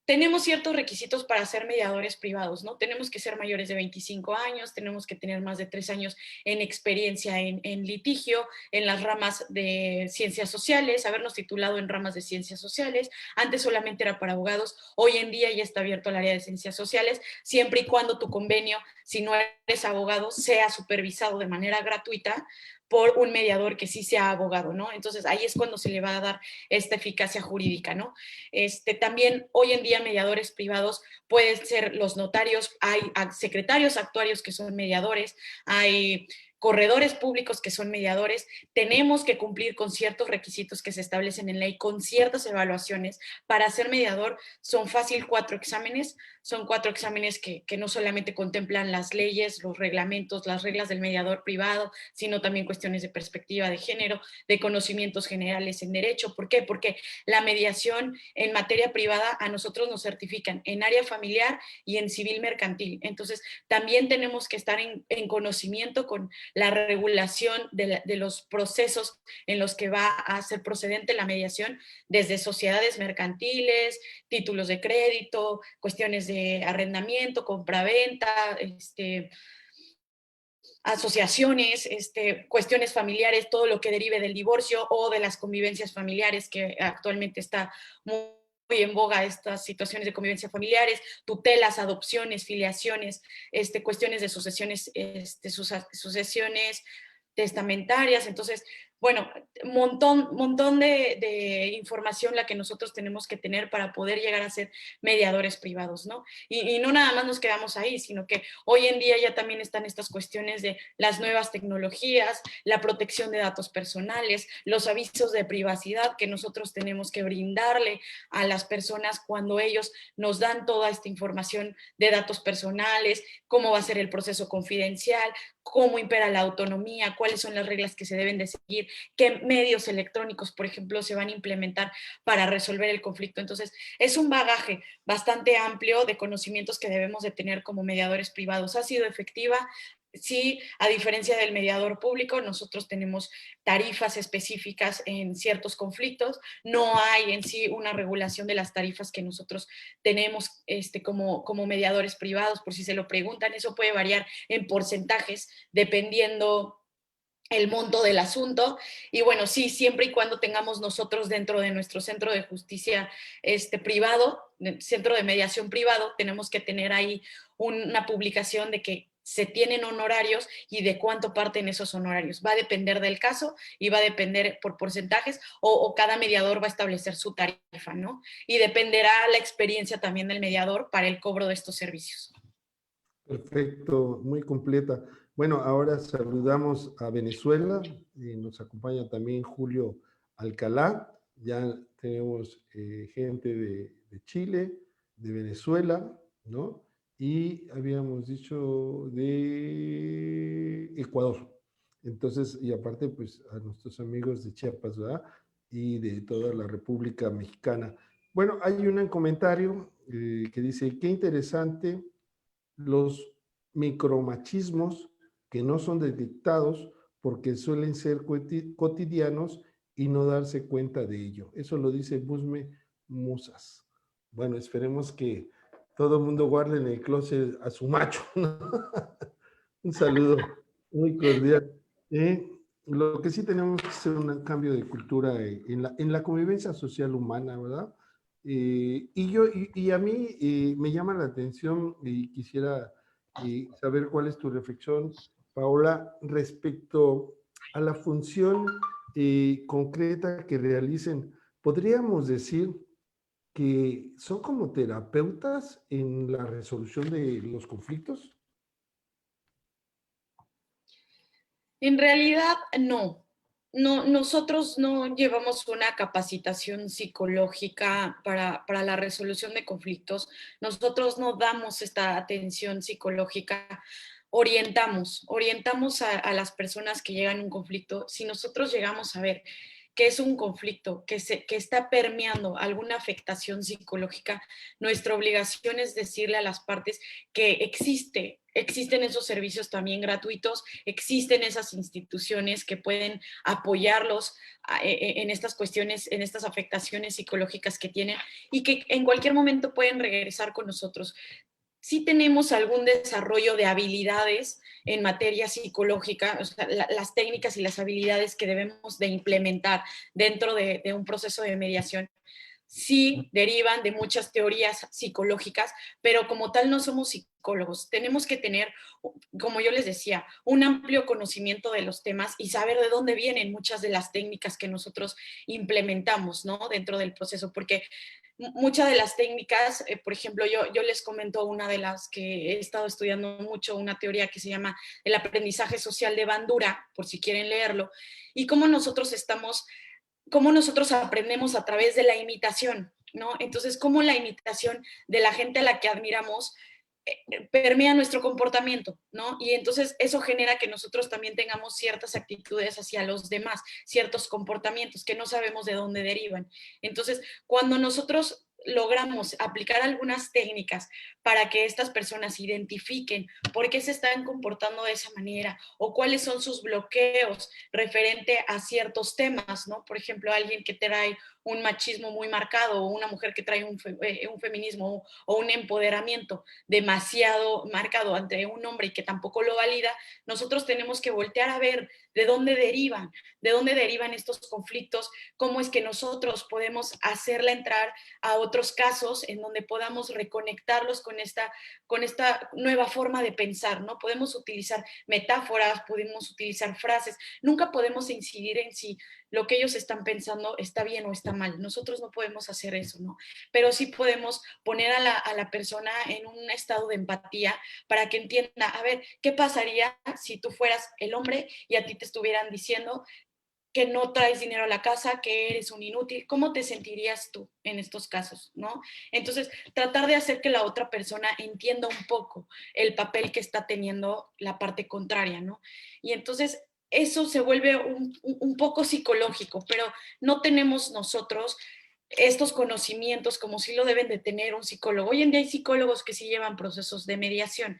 [SPEAKER 2] tenemos ciertos requisitos para ser mediadores privados, ¿no? Tenemos que ser mayores de 25 años, tenemos que tener más de 3 años en experiencia en litigio, en las ramas de ciencias sociales, habernos titulado en ramas de ciencias sociales. Antes solamente era para abogados, hoy en día ya está abierto el área de ciencias sociales, siempre y cuando tu convenio, si no eres abogado, sea supervisado de manera gratuita por un mediador que sí sea abogado, ¿no? Entonces ahí es cuando se le va a dar esta eficacia jurídica, ¿no? También hoy en día mediadores privados pueden ser los notarios, hay secretarios actuarios que son mediadores, hay corredores públicos que son mediadores, tenemos que cumplir con ciertos requisitos que se establecen en ley, con ciertas evaluaciones. Para ser mediador son fácil 4 exámenes, son 4 exámenes que no solamente contemplan las leyes, los reglamentos, las reglas del mediador privado, sino también cuestiones de perspectiva de género, de conocimientos generales en derecho. ¿Por qué? Porque la mediación en materia privada a nosotros nos certifican en área familiar y en civil mercantil. Entonces, también tenemos que estar en conocimiento con la regulación de los procesos en los que va a ser procedente la mediación, desde sociedades mercantiles, títulos de crédito, cuestiones de arrendamiento, compraventa, asociaciones, cuestiones familiares, todo lo que derive del divorcio o de las convivencias familiares, que actualmente está muy en boga estas situaciones de convivencia familiares, tutelas, adopciones, filiaciones, cuestiones de sucesiones, sucesiones testamentarias. Entonces, bueno, montón de información la que nosotros tenemos que tener para poder llegar a ser mediadores privados, ¿no? Y no nada más nos quedamos ahí, sino que hoy en día ya también están estas cuestiones de las nuevas tecnologías, la protección de datos personales, los avisos de privacidad que nosotros tenemos que brindarle a las personas cuando ellos nos dan toda esta información de datos personales, cómo va a ser el proceso confidencial, cómo impera la autonomía, cuáles son las reglas que se deben de seguir, qué medios electrónicos, por ejemplo, se van a implementar para resolver el conflicto. Entonces, es un bagaje bastante amplio de conocimientos que debemos de tener como mediadores privados. ¿Ha sido efectiva? Sí, a diferencia del mediador público, nosotros tenemos tarifas específicas en ciertos conflictos. No hay en sí una regulación de las tarifas que nosotros tenemos como mediadores privados, por si se lo preguntan. Eso puede variar en porcentajes dependiendo el monto del asunto. Y bueno, sí, siempre y cuando tengamos nosotros dentro de nuestro centro de justicia privado, centro de mediación privado, tenemos que tener ahí una publicación de que se tienen honorarios y de cuánto parten esos honorarios. Va a depender del caso y va a depender por porcentajes o cada mediador va a establecer su tarifa, ¿no? Y dependerá la experiencia también del mediador para el cobro de estos servicios.
[SPEAKER 1] Perfecto, muy completa. Bueno, ahora saludamos a Venezuela, nos acompaña también Julio Alcalá, ya tenemos gente de Chile, de Venezuela, ¿no? Y habíamos dicho de Ecuador. Entonces, y aparte, pues a nuestros amigos de Chiapas, ¿verdad? Y de toda la República Mexicana. Bueno, hay un comentario que dice, qué interesante los micromachismos que no son detectados porque suelen ser cotidianos y no darse cuenta de ello. Eso lo dice Busme Musas. Bueno, esperemos que todo el mundo guarde en el closet a su macho, ¿no? Un saludo muy cordial. Lo que sí tenemos que hacer un cambio de cultura en la convivencia social humana, ¿verdad? Y a mí me llama la atención y quisiera saber cuál es tu reflexión, Paola, respecto a la función concreta que realicen. ¿Podríamos decir que son como terapeutas en la resolución de los conflictos?
[SPEAKER 2] En realidad, no. No, nosotros no llevamos una capacitación psicológica para la resolución de conflictos. Nosotros no damos esta atención psicológica. Orientamos a las personas que llegan a un conflicto. Si nosotros llegamos a ver que es un conflicto, que está permeando alguna afectación psicológica, nuestra obligación es decirle a las partes que existen esos servicios también gratuitos, existen esas instituciones que pueden apoyarlos en estas cuestiones, en estas afectaciones psicológicas que tienen y que en cualquier momento pueden regresar con nosotros. Sí tenemos algún desarrollo de habilidades en materia psicológica, o sea, las técnicas y las habilidades que debemos de implementar dentro de un proceso de mediación sí derivan de muchas teorías psicológicas, pero como tal no somos psicólogos. Tenemos que tener, como yo les decía, un amplio conocimiento de los temas y saber de dónde vienen muchas de las técnicas que nosotros implementamos, ¿no? Dentro del proceso, porque muchas de las técnicas, por ejemplo, yo les comento una de las que he estado estudiando mucho, una teoría que se llama el aprendizaje social de Bandura, por si quieren leerlo, y cómo nosotros aprendemos a través de la imitación, ¿no? Entonces, cómo la imitación de la gente a la que admiramos permea nuestro comportamiento, ¿no? Y entonces eso genera que nosotros también tengamos ciertas actitudes hacia los demás, ciertos comportamientos que no sabemos de dónde derivan. Entonces, cuando nosotros logramos aplicar algunas técnicas para que estas personas identifiquen por qué se están comportando de esa manera o cuáles son sus bloqueos referente a ciertos temas, ¿no? Por ejemplo, alguien que trae un machismo muy marcado o una mujer que trae un feminismo o un empoderamiento demasiado marcado ante un hombre y que tampoco lo valida, nosotros tenemos que voltear a ver de dónde derivan estos conflictos, cómo es que nosotros podemos hacerla entrar a otros casos en donde podamos reconectarlos con esta nueva forma de pensar, ¿no? Podemos utilizar metáforas, podemos utilizar frases, nunca podemos incidir en si lo que ellos están pensando está bien o está mal. Nosotros no podemos hacer eso, ¿no? Pero sí podemos poner a la persona en un estado de empatía para que entienda, a ver, ¿qué pasaría si tú fueras el hombre y a ti te estuvieran diciendo que no traes dinero a la casa, que eres un inútil? ¿Cómo te sentirías tú en estos casos, no? Entonces, tratar de hacer que la otra persona entienda un poco el papel que está teniendo la parte contraria, ¿no? Y entonces eso se vuelve un poco psicológico, pero no tenemos nosotros estos conocimientos como si lo deben de tener un psicólogo. Hoy en día hay psicólogos que sí llevan procesos de mediación.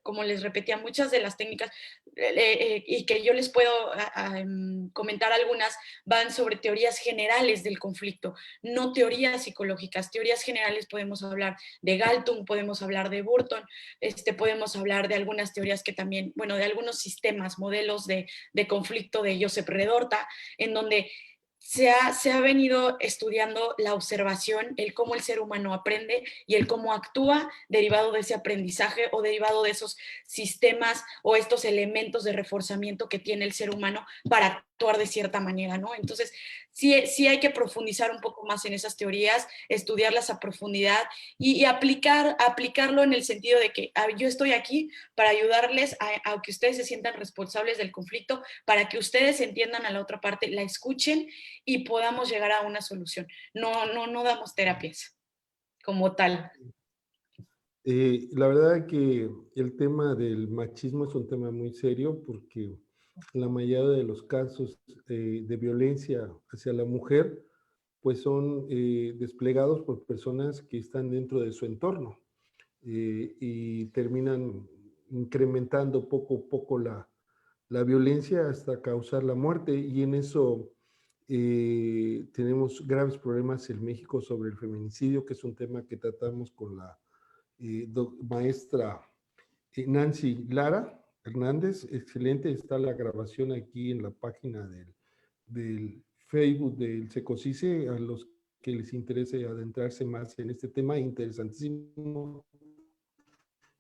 [SPEAKER 2] Como les repetía, muchas de las técnicas y que yo les puedo comentar algunas van sobre teorías generales del conflicto, no teorías psicológicas. Teorías generales podemos hablar de Galtung, podemos hablar de Burton, podemos hablar de algunas teorías que también, bueno, de algunos sistemas, modelos de conflicto de Joseph Redorta, en donde se ha venido estudiando la observación, el cómo el ser humano aprende y el cómo actúa derivado de ese aprendizaje o derivado de esos sistemas o estos elementos de reforzamiento que tiene el ser humano para actuar de cierta manera, ¿no? Entonces, sí hay que profundizar un poco más en esas teorías, estudiarlas a profundidad y aplicarlo en el sentido de que yo estoy aquí para ayudarles a que ustedes se sientan responsables del conflicto, para que ustedes entiendan a la otra parte, la escuchen y podamos llegar a una solución. No damos terapias como tal.
[SPEAKER 1] La verdad que el tema del machismo es un tema muy serio porque la mayoría de los casos de violencia hacia la mujer pues son desplegados por personas que están dentro de su entorno y terminan incrementando poco a poco la violencia hasta causar la muerte y en eso tenemos graves problemas en México sobre el feminicidio, que es un tema que tratamos con la maestra Nancy Lara Hernández. Excelente, está la grabación aquí en la página del Facebook del Secosice, a los que les interese adentrarse más en este tema interesantísimo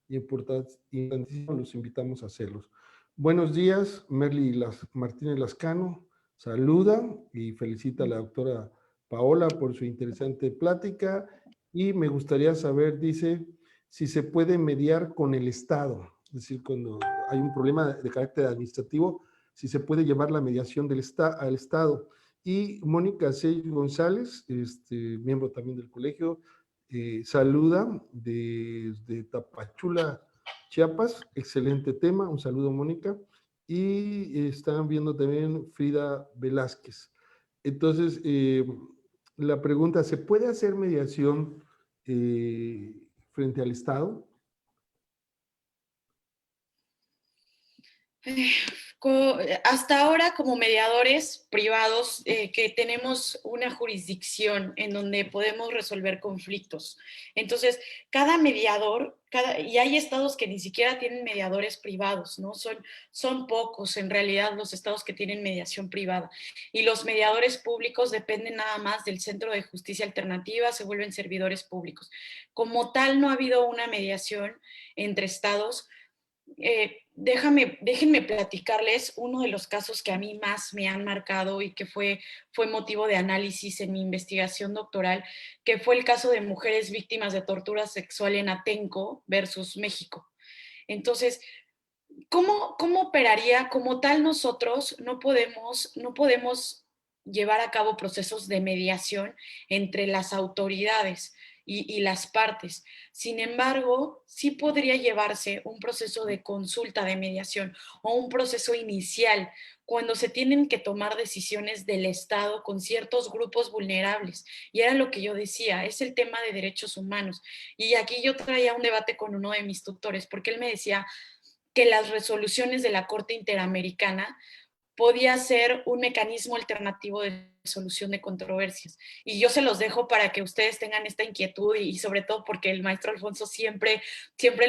[SPEAKER 1] y importantísimo, los invitamos a hacerlos. Buenos días, Merly Martínez Lascano saluda y felicita a la doctora Paola por su interesante plática y me gustaría saber, dice, si se puede mediar con el Estado, es decir, cuando hay un problema de carácter administrativo, si se puede llevar la mediación al Estado. Y Mónica C. González, miembro también del colegio, saluda desde Tapachula, Chiapas. Excelente tema. Un saludo, Mónica. Y están viendo también Frida Velázquez. Entonces, la pregunta, ¿se puede hacer mediación frente al Estado?
[SPEAKER 2] Hasta ahora, como mediadores privados, que tenemos una jurisdicción en donde podemos resolver conflictos. Entonces, cada mediador, y hay estados que ni siquiera tienen mediadores privados, ¿no? Son pocos en realidad los estados que tienen mediación privada. Y los mediadores públicos dependen nada más del Centro de Justicia Alternativa, se vuelven servidores públicos. Como tal, no ha habido una mediación entre estados. Déjenme platicarles uno de los casos que a mí más me han marcado y que fue motivo de análisis en mi investigación doctoral, que fue el caso de mujeres víctimas de tortura sexual en Atenco versus México. Entonces, ¿cómo operaría? Como tal, nosotros no podemos llevar a cabo procesos de mediación entre las autoridades y las partes. Sin embargo, sí podría llevarse un proceso de consulta de mediación o un proceso inicial cuando se tienen que tomar decisiones del Estado con ciertos grupos vulnerables. Y era lo que yo decía, es el tema de derechos humanos. Y aquí yo traía un debate con uno de mis tutores, porque él me decía que las resoluciones de la Corte Interamericana podía ser un mecanismo alternativo de solución de controversias. Y yo se los dejo para que ustedes tengan esta inquietud y sobre todo porque el maestro Alfonso siempre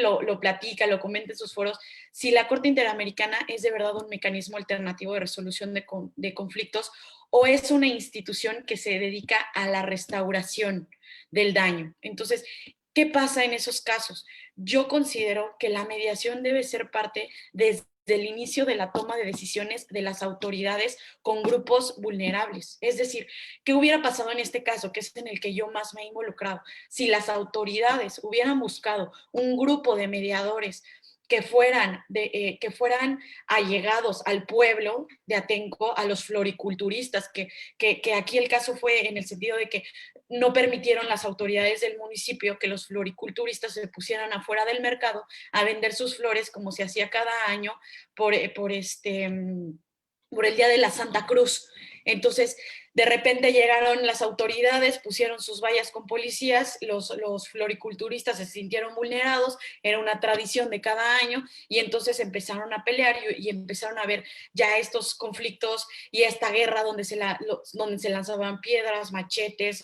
[SPEAKER 2] lo platica, lo comenta en sus foros, si la Corte Interamericana es de verdad un mecanismo alternativo de resolución de conflictos o es una institución que se dedica a la restauración del daño. Entonces, ¿qué pasa en esos casos? Yo considero que la mediación debe ser parte desde el inicio de la toma de decisiones de las autoridades con grupos vulnerables. Es decir, ¿qué hubiera pasado en este caso, que es en el que yo más me he involucrado? Si las autoridades hubieran buscado un grupo de mediadores que fueran allegados al pueblo de Atenco, a los floriculturistas, que aquí el caso fue en el sentido de que no permitieron las autoridades del municipio que los floriculturistas se pusieran afuera del mercado a vender sus flores como se hacía cada año por el Día de la Santa Cruz. Entonces, de repente llegaron las autoridades, pusieron sus vallas con policías, los floriculturistas se sintieron vulnerados, era una tradición de cada año, y entonces empezaron a pelear y empezaron a ver ya estos conflictos y esta guerra donde donde se lanzaban piedras, machetes,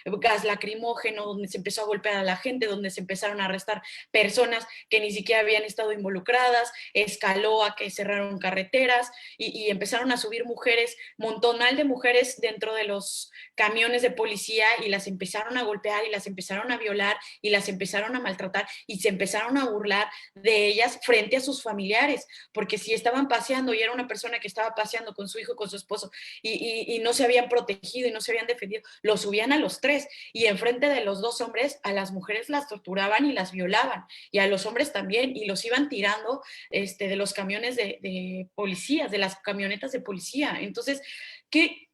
[SPEAKER 2] gas lacrimógeno, donde se empezó a golpear a la gente, donde se empezaron a arrestar personas que ni siquiera habían estado involucradas, escaló a que cerraron carreteras y empezaron a subir mujeres, montonal de mujeres dentro de los camiones de policía y las empezaron a golpear y las empezaron a violar y las empezaron a maltratar y se empezaron a burlar de ellas frente a sus familiares, porque si estaban paseando y era una persona que estaba paseando con su hijo, con su esposo y no se habían protegido y no se habían defendido, los subían a los tres y enfrente de los dos hombres a las mujeres las torturaban y las violaban y a los hombres también y los iban tirando de los camiones de policías, de las camionetas de policía. Entonces,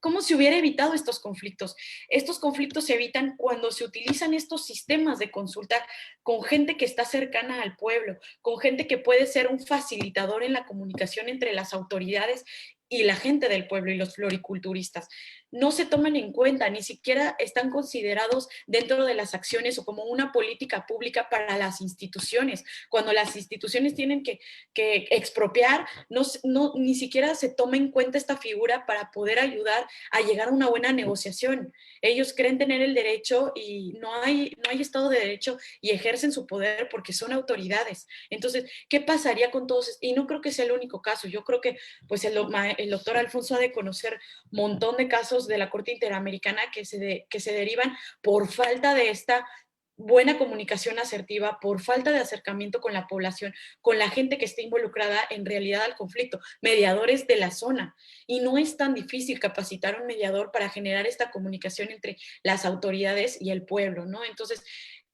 [SPEAKER 2] ¿cómo se hubiera evitado estos conflictos? Estos conflictos se evitan cuando se utilizan estos sistemas de consulta con gente que está cercana al pueblo, con gente que puede ser un facilitador en la comunicación entre las autoridades y la gente del pueblo y los floriculturistas. No se toman en cuenta, ni siquiera están considerados dentro de las acciones o como una política pública para las instituciones. Cuando las instituciones tienen que expropiar, ni siquiera se toma en cuenta esta figura para poder ayudar a llegar a una buena negociación. Ellos creen tener el derecho y no hay Estado de Derecho y ejercen su poder porque son autoridades. Entonces, ¿qué pasaría con todos? Y no creo que sea el único caso. Yo creo que pues el doctor Alfonso ha de conocer un montón de casos de la Corte Interamericana que se derivan por falta de esta buena comunicación asertiva, por falta de acercamiento con la población, con la gente que esté involucrada en realidad al conflicto, mediadores de la zona. Y no es tan difícil capacitar a un mediador para generar esta comunicación entre las autoridades y el pueblo, ¿no? Entonces,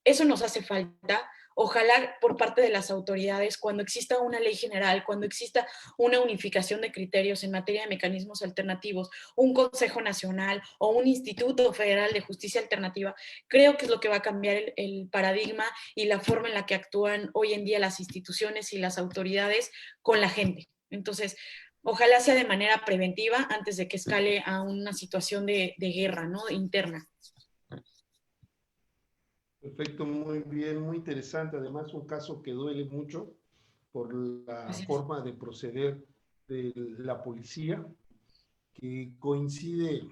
[SPEAKER 2] eso nos hace falta. Ojalá por parte de las autoridades, cuando exista una ley general, cuando exista una unificación de criterios en materia de mecanismos alternativos, un Consejo Nacional o un Instituto Federal de Justicia Alternativa, creo que es lo que va a cambiar el paradigma y la forma en la que actúan hoy en día las instituciones y las autoridades con la gente. Entonces, ojalá sea de manera preventiva antes de que escale a una situación de guerra, ¿no? Interna.
[SPEAKER 1] Perfecto, muy bien, muy interesante. Además, un caso que duele mucho por la
[SPEAKER 2] Gracias.
[SPEAKER 1] forma de proceder de la policía, que coincide,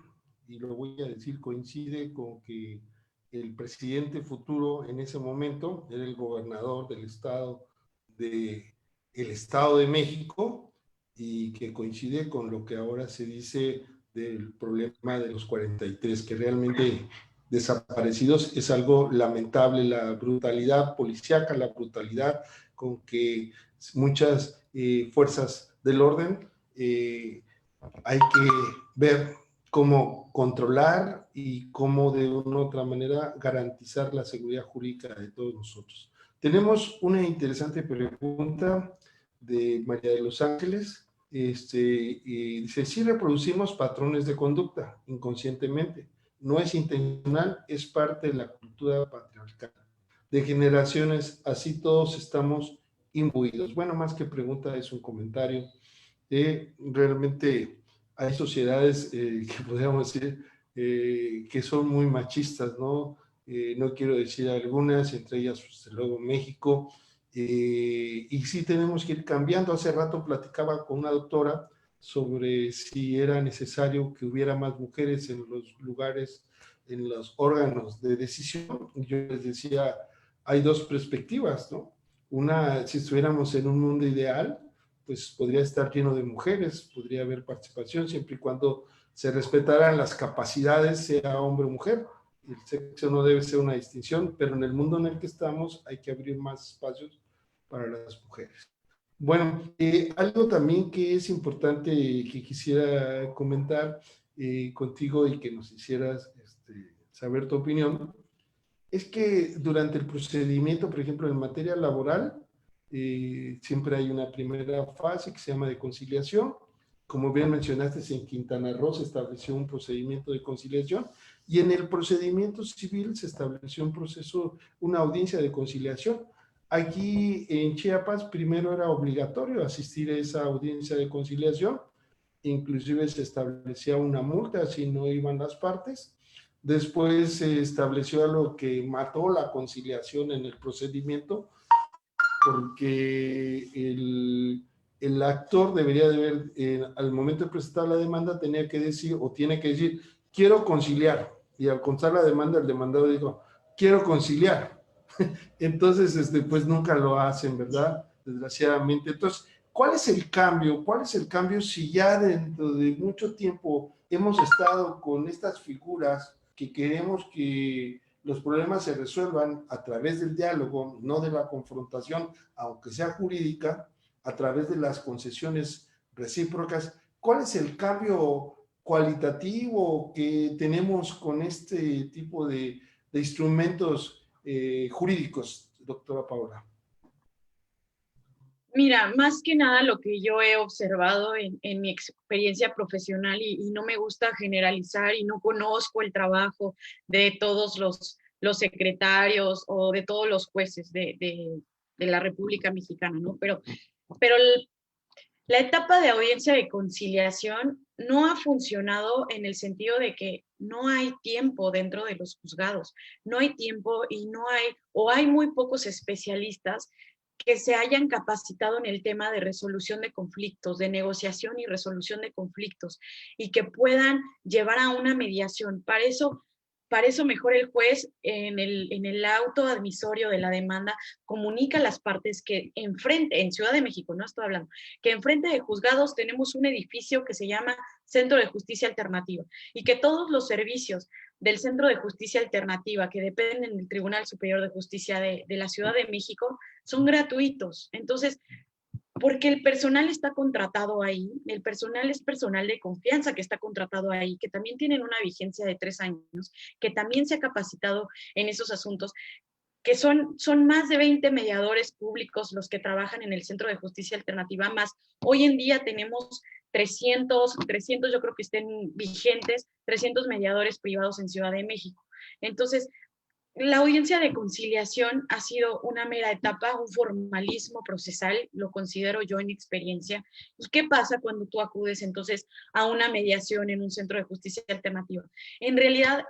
[SPEAKER 1] y lo voy a decir, coincide con que el presidente futuro en ese momento era el gobernador del Estado de México, y que coincide con lo que ahora se dice del problema de los 43, que realmente desaparecidos es algo lamentable, la brutalidad policíaca, la brutalidad con que muchas fuerzas del orden hay que ver cómo controlar y cómo de una u otra manera garantizar la seguridad jurídica de todos nosotros. Tenemos una interesante pregunta de María de los Ángeles. Y dice, si reproducimos patrones de conducta inconscientemente, no es intencional, es parte de la cultura patriarcal. De generaciones, así todos estamos imbuidos. Bueno, más que pregunta, es un comentario. Realmente hay sociedades que podríamos decir que son muy machistas, ¿no? No quiero decir algunas, entre ellas, desde luego, México, y sí tenemos que ir cambiando. Hace rato platicaba con una doctora sobre si era necesario que hubiera más mujeres en los lugares, en los órganos de decisión. Yo les decía, hay dos perspectivas, ¿no? Una, si estuviéramos en un mundo ideal, pues podría estar lleno de mujeres, podría haber participación, siempre y cuando se respetaran las capacidades, sea hombre o mujer. El sexo no debe ser una distinción, pero en el mundo en el que estamos hay que abrir más espacios para las mujeres. Bueno, algo también que es importante que quisiera comentar contigo y que nos hicieras saber tu opinión, es que durante el procedimiento, por ejemplo, en materia laboral, siempre hay una primera fase que se llama de conciliación. Como bien mencionaste, en Quintana Roo se estableció un procedimiento de conciliación, y en el procedimiento civil se estableció un proceso, una audiencia de conciliación. Aquí en Chiapas primero era obligatorio asistir a esa audiencia de conciliación, inclusive se establecía una multa si no iban las partes. Después se estableció algo que mató la conciliación en el procedimiento, porque el actor debería de ver, al momento de presentar la demanda, tenía que decir, o tiene que decir, quiero conciliar. Y al contar la demanda, el demandado dijo, quiero conciliar. Entonces, pues nunca lo hacen, ¿verdad? Desgraciadamente. Entonces, ¿cuál es el cambio? ¿Cuál es el cambio si ya dentro de mucho tiempo hemos estado con estas figuras que queremos que los problemas se resuelvan a través del diálogo, no de la confrontación, aunque sea jurídica, a través de las concesiones recíprocas? ¿Cuál es el cambio cualitativo que tenemos con este tipo de instrumentos jurídicos, doctora Paola?
[SPEAKER 2] Mira, más que nada lo que yo he observado en mi experiencia profesional, y no me gusta generalizar y no conozco el trabajo de todos los secretarios o de todos los jueces de la República Mexicana, ¿no? Pero la etapa de audiencia de conciliación no ha funcionado en el sentido de que no hay tiempo dentro de los juzgados, no hay tiempo y no hay, o hay muy pocos especialistas que se hayan capacitado en el tema de resolución de conflictos, de negociación y resolución de conflictos, y que puedan llevar a una mediación. Para eso mejor el juez en el auto admisorio de la demanda comunica a las partes que enfrente, en Ciudad de México, no estoy hablando, que enfrente de juzgados tenemos un edificio que se llama Centro de Justicia Alternativa, y que todos los servicios del Centro de Justicia Alternativa que dependen del Tribunal Superior de Justicia de la Ciudad de México son gratuitos. Entonces, porque el personal está contratado ahí, el personal es personal de confianza que está contratado ahí, que también tienen una vigencia de 3 años, que también se ha capacitado en esos asuntos, que son más de 20 mediadores públicos los que trabajan en el Centro de Justicia Alternativa, más hoy en día tenemos 300 yo creo que estén vigentes, 300 mediadores privados en Ciudad de México. Entonces, la audiencia de conciliación ha sido una mera etapa, un formalismo procesal, lo considero yo en mi experiencia. ¿Y qué pasa cuando tú acudes entonces a una mediación en un centro de justicia alternativa? En realidad,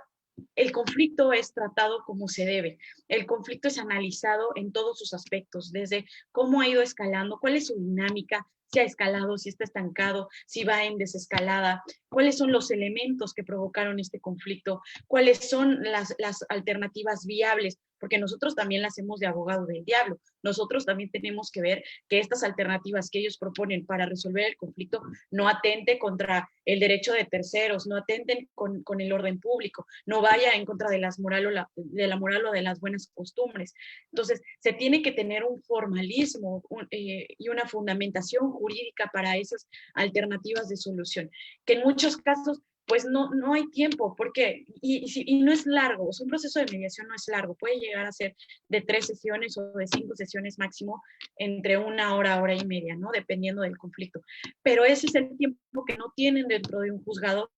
[SPEAKER 2] el conflicto es tratado como se debe. El conflicto es analizado en todos sus aspectos, desde cómo ha ido escalando, cuál es su dinámica, si ha escalado, si está estancado, si va en desescalada, cuáles son los elementos que provocaron este conflicto, cuáles son las alternativas viables, porque nosotros también las hacemos de abogado del diablo. Nosotros también tenemos que ver que estas alternativas que ellos proponen para resolver el conflicto no atente contra el derecho de terceros, no atenten con el orden público, no vaya en contra de, de la moral o de las buenas costumbres. Entonces, se tiene que tener un formalismo y una fundamentación jurídica para esas alternativas de solución, que en muchos casos pues no hay tiempo, porque, y no es largo, un proceso de mediación no es largo, puede llegar a ser de 3 sesiones o de 5 sesiones máximo, entre 1 hora, hora y media, ¿no? Dependiendo del conflicto. Pero ese es el tiempo que no tienen dentro de un juzgado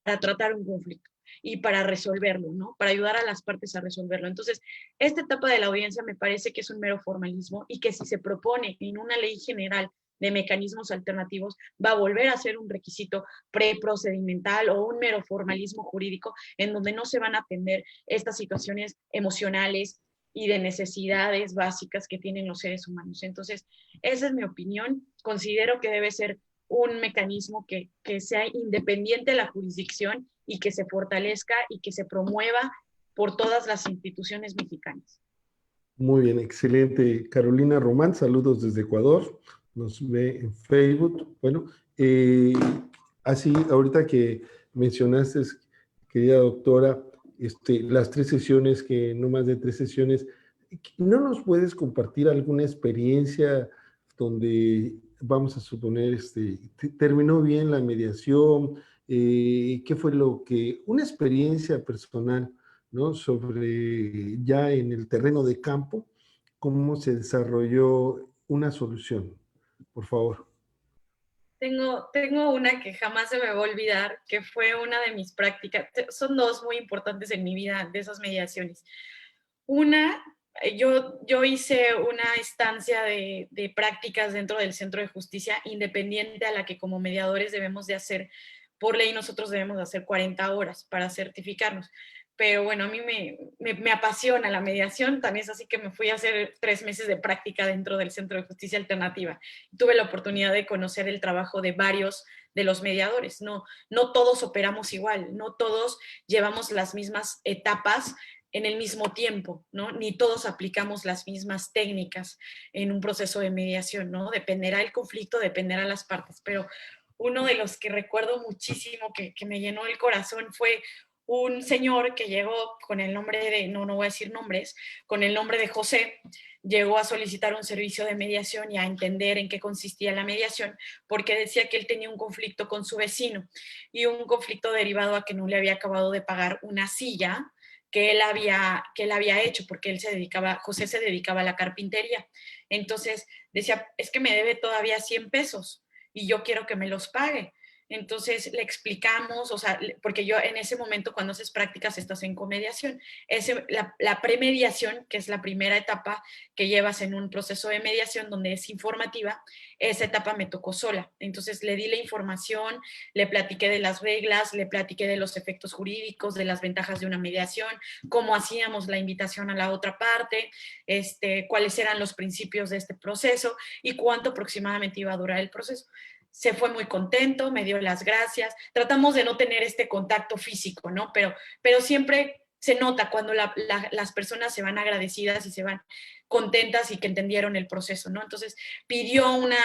[SPEAKER 2] para tratar un conflicto y para resolverlo, ¿no? Para ayudar a las partes a resolverlo. Entonces, esta etapa de la audiencia me parece que es un mero formalismo y que si se propone en una ley general de mecanismos alternativos, va a volver a ser un requisito preprocedimental o un mero formalismo jurídico en donde no se van a atender estas situaciones emocionales y de necesidades básicas que tienen los seres humanos. Entonces, esa es mi opinión. Considero que debe ser un mecanismo que sea independiente de la jurisdicción y que se fortalezca y que se promueva por todas las instituciones mexicanas.
[SPEAKER 1] Muy bien, excelente. Carolina Román, saludos desde Ecuador. Nos ve en Facebook. Bueno, así, ahorita que mencionaste, querida doctora, las 3 sesiones, que no más de 3 sesiones, ¿no nos puedes compartir alguna experiencia donde, vamos a suponer, terminó bien la mediación? ¿Qué fue una experiencia personal, ¿no? Sobre ya en el terreno de campo, cómo se desarrolló una solución, por favor.
[SPEAKER 2] Tengo una que jamás se me va a olvidar, que fue una de mis prácticas. Son dos muy importantes en mi vida, de esas mediaciones. Una, yo hice una estancia de prácticas dentro del Centro de Justicia independiente a la que como mediadores debemos de hacer. Por ley nosotros debemos de hacer 40 horas para certificarnos. Pero bueno, a mí me apasiona la mediación, también es así que me fui a hacer 3 meses de práctica dentro del Centro de Justicia Alternativa. Tuve la oportunidad de conocer el trabajo de varios de los mediadores. No todos operamos igual, no todos llevamos las mismas etapas en el mismo tiempo, ¿no? Ni todos aplicamos las mismas técnicas en un proceso de mediación, ¿no? Dependerá el conflicto, dependerá las partes, pero uno de los que recuerdo muchísimo que me llenó el corazón fue un señor que llegó con el nombre de, no voy a decir nombres, con el nombre de José, llegó a solicitar un servicio de mediación y a entender en qué consistía la mediación, porque decía que él tenía un conflicto con su vecino y un conflicto derivado a que no le había acabado de pagar una silla que él había hecho, porque José se dedicaba a la carpintería. Entonces decía, es que me debe todavía 100 pesos y yo quiero que me los pague. Entonces le explicamos, o sea, porque yo en ese momento cuando haces prácticas estás en comediación. La premediación, que es la primera etapa que llevas en un proceso de mediación donde es informativa, esa etapa me tocó sola. Entonces le di la información, le platiqué de las reglas, le platiqué de los efectos jurídicos, de las ventajas de una mediación, cómo hacíamos la invitación a la otra parte, cuáles eran los principios de este proceso y cuánto aproximadamente iba a durar el proceso. Se fue muy contento, me dio las gracias. Tratamos de no tener este contacto físico, ¿no? Pero siempre se nota cuando las personas se van agradecidas y se van contentas y que entendieron el proceso, ¿no? Entonces pidió una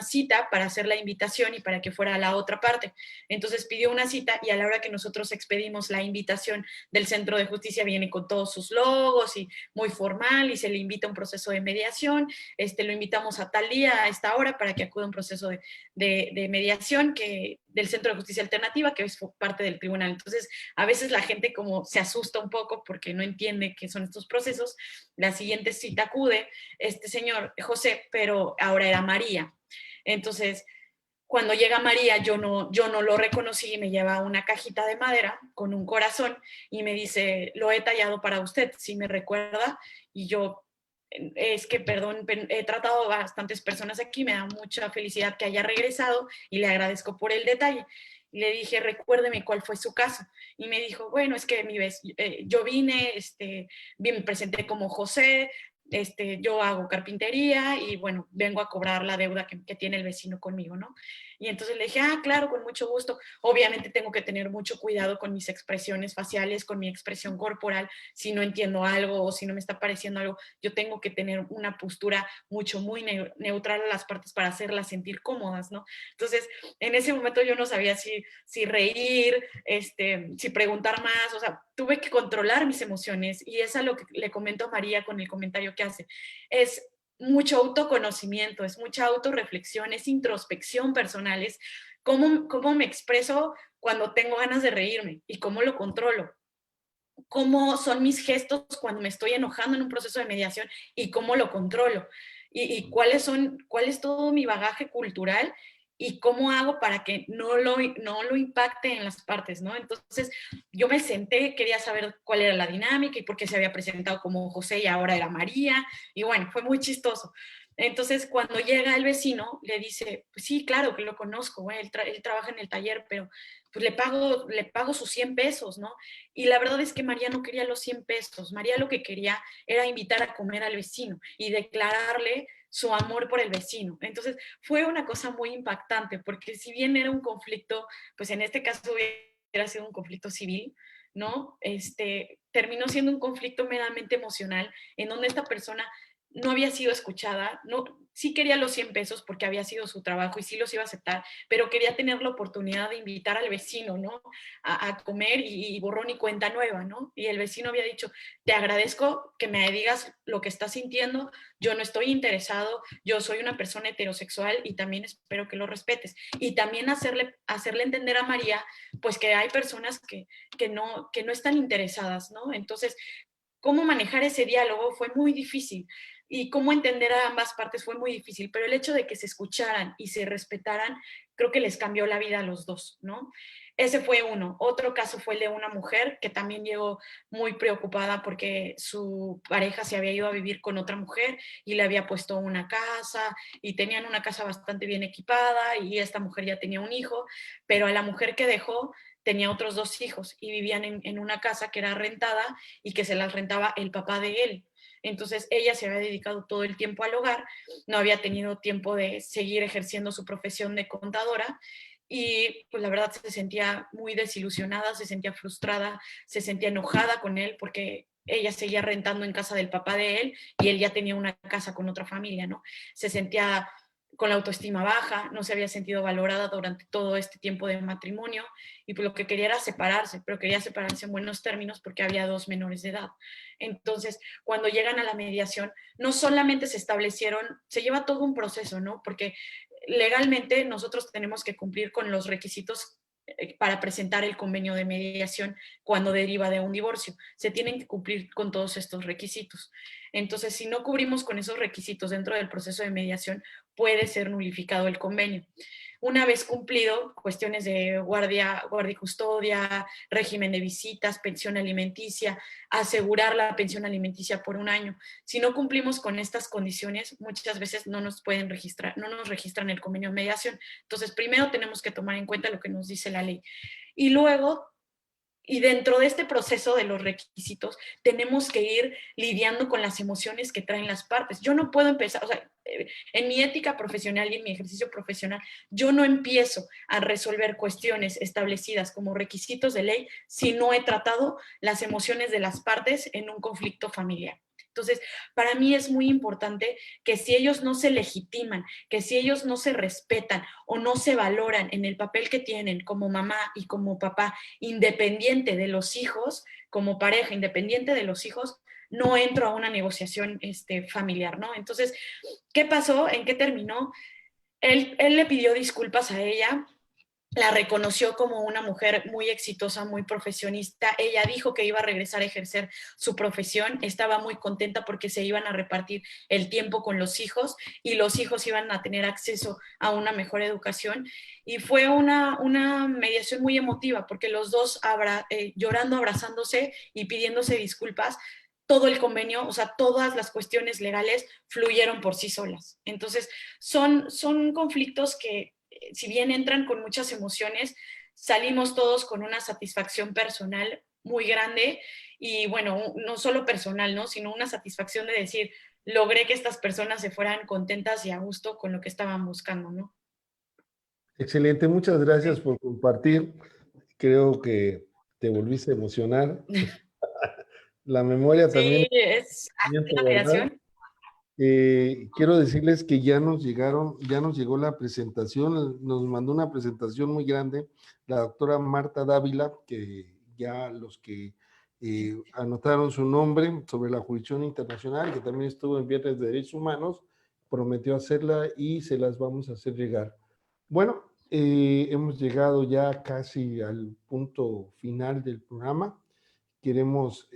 [SPEAKER 2] cita para hacer la invitación y para que fuera a la otra parte. Entonces pidió una cita y a la hora que nosotros expedimos la invitación del Centro de Justicia viene con todos sus logos y muy formal y se le invita a un proceso de mediación. Lo invitamos a tal día, a esta hora, para que acude a un proceso de mediación del Centro de Justicia Alternativa, que es parte del tribunal. Entonces, a veces la gente como se asusta un poco porque no entiende qué son estos procesos. La siguiente cita acude este señor José, pero ahora era María. Entonces, cuando llega María, yo no lo reconocí y me lleva una cajita de madera con un corazón y me dice, lo he tallado para usted, si me recuerda. Y yo, es que, perdón, he tratado a bastantes personas aquí, me da mucha felicidad que haya regresado y le agradezco por el detalle. Y le dije, recuérdeme cuál fue su caso. Y me dijo, bueno, es que yo vine, me presenté como José, yo hago carpintería y bueno, vengo a cobrar la deuda que tiene el vecino conmigo, ¿no? Y entonces le dije, claro, con mucho gusto. Obviamente tengo que tener mucho cuidado con mis expresiones faciales, con mi expresión corporal. Si no entiendo algo o si no me está pareciendo algo, yo tengo que tener una postura muy neutral a las partes para hacerlas sentir cómodas, ¿no? Entonces, en ese momento yo no sabía si reír, si preguntar más, o sea, tuve que controlar mis emociones y es a lo que le comento a María con el comentario que hace. Es mucho autoconocimiento, es mucha autorreflexión, es introspección personal, es cómo me expreso cuando tengo ganas de reírme y cómo lo controlo. Cómo son mis gestos cuando me estoy enojando en un proceso de mediación y cómo lo controlo. Y cuál es todo mi bagaje cultural y cómo hago para que no lo impacte en las partes, ¿no? Entonces, yo me senté, quería saber cuál era la dinámica y por qué se había presentado como José y ahora era María, y bueno, fue muy chistoso. Entonces, cuando llega el vecino, le dice, pues sí, claro que lo conozco, él trabaja en el taller, pero pues le pago sus 100 pesos, ¿no? Y la verdad es que María no quería los 100 pesos, María lo que quería era invitar a comer al vecino y declararle su amor por el vecino. Entonces fue una cosa muy impactante, porque si bien era un conflicto, pues en este caso hubiera sido un conflicto civil, ¿no? Terminó siendo un conflicto meramente emocional, en donde esta persona no había sido escuchada, no, sí quería los 100 pesos porque había sido su trabajo y sí los iba a aceptar, pero quería tener la oportunidad de invitar al vecino, ¿no? A comer y borrón y cuenta nueva, ¿no? Y el vecino había dicho, te agradezco que me digas lo que estás sintiendo, yo no estoy interesado, yo soy una persona heterosexual y también espero que lo respetes. Y también hacerle entender a María, pues que hay personas que no están interesadas, ¿no? Entonces, cómo manejar ese diálogo fue muy difícil y cómo entender a ambas partes fue muy difícil, pero el hecho de que se escucharan y se respetaran, creo que les cambió la vida a los dos, ¿no? Ese fue uno. Otro caso fue el de una mujer que también llegó muy preocupada porque su pareja se había ido a vivir con otra mujer y le había puesto una casa y tenían una casa bastante bien equipada y esta mujer ya tenía un hijo, pero a la mujer que dejó tenía otros 2 hijos y vivían en una casa que era rentada y que se las rentaba el papá de él. Entonces ella se había dedicado todo el tiempo al hogar, no había tenido tiempo de seguir ejerciendo su profesión de contadora y pues la verdad se sentía muy desilusionada, se sentía frustrada, se sentía enojada con él porque ella seguía rentando en casa del papá de él y él ya tenía una casa con otra familia, ¿no? Se sentía con la autoestima baja, no se había sentido valorada durante todo este tiempo de matrimonio y pues lo que quería era separarse, pero quería separarse en buenos términos porque había 2 menores de edad. Entonces, cuando llegan a la mediación, no solamente se lleva todo un proceso, ¿no? Porque legalmente nosotros tenemos que cumplir con los requisitos para presentar el convenio de mediación cuando deriva de un divorcio. Se tienen que cumplir con todos estos requisitos. Entonces, si no cubrimos con esos requisitos dentro del proceso de mediación, puede ser nulificado el convenio. Una vez cumplido, cuestiones de guardia y custodia, régimen de visitas, pensión alimenticia, asegurar la pensión alimenticia por un año. Si no cumplimos con estas condiciones, muchas veces no nos registran el convenio de mediación. Entonces, primero tenemos que tomar en cuenta lo que nos dice la ley. Y luego y dentro de este proceso de los requisitos, tenemos que ir lidiando con las emociones que traen las partes. Yo no puedo empezar, o sea, en mi ética profesional y en mi ejercicio profesional, yo no empiezo a resolver cuestiones establecidas como requisitos de ley si no he tratado las emociones de las partes en un conflicto familiar. Entonces, para mí es muy importante que si ellos no se legitiman, que si ellos no se respetan o no se valoran en el papel que tienen como mamá y como papá, independiente de los hijos, como pareja, independiente de los hijos, no entro a una negociación familiar, ¿no? Entonces, ¿qué pasó? ¿En qué terminó? Él le pidió disculpas a ella, la reconoció como una mujer muy exitosa, muy profesionista. Ella dijo que iba a regresar a ejercer su profesión, estaba muy contenta porque se iban a repartir el tiempo con los hijos y los hijos iban a tener acceso a una mejor educación. Y fue una mediación muy emotiva porque los dos llorando, abrazándose y pidiéndose disculpas, todo el convenio, o sea, todas las cuestiones legales fluyeron por sí solas. Entonces, son conflictos que si bien entran con muchas emociones, salimos todos con una satisfacción personal muy grande y bueno, no solo personal, ¿no? Sino una satisfacción de decir, logré que estas personas se fueran contentas y a gusto con lo que estaban buscando, ¿no?
[SPEAKER 1] Excelente, muchas gracias por compartir. Creo que te volviste a emocionar. La memoria también
[SPEAKER 2] Sí,
[SPEAKER 1] es
[SPEAKER 2] es
[SPEAKER 1] un
[SPEAKER 2] así
[SPEAKER 1] sentimiento,
[SPEAKER 2] la
[SPEAKER 1] ¿verdad?
[SPEAKER 2] mediación.
[SPEAKER 1] Quiero decirles que ya nos llegó la presentación, nos mandó una presentación muy grande la doctora Marta Dávila, que ya los que anotaron su nombre sobre la jurisdicción internacional, que también estuvo en Viernes de Derechos Humanos, prometió hacerla y se las vamos a hacer llegar. Bueno, hemos llegado ya casi al punto final del programa. Queremos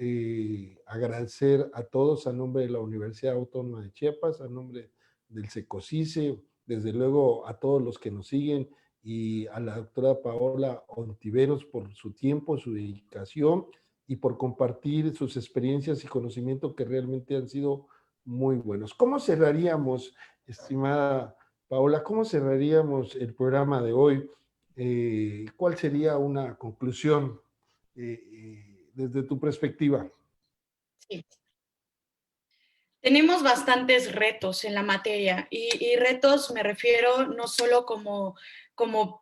[SPEAKER 1] agradecer a todos a nombre de la Universidad Autónoma de Chiapas, a nombre del SECOSICE, desde luego a todos los que nos siguen y a la doctora Paola Ontiveros por su tiempo, su dedicación y por compartir sus experiencias y conocimiento que realmente han sido muy buenos. ¿Cómo cerraríamos, estimada Paola, cómo cerraríamos el programa de hoy? ¿Cuál sería una conclusión desde tu perspectiva?
[SPEAKER 2] Sí. Tenemos bastantes retos en la materia y retos me refiero no solo como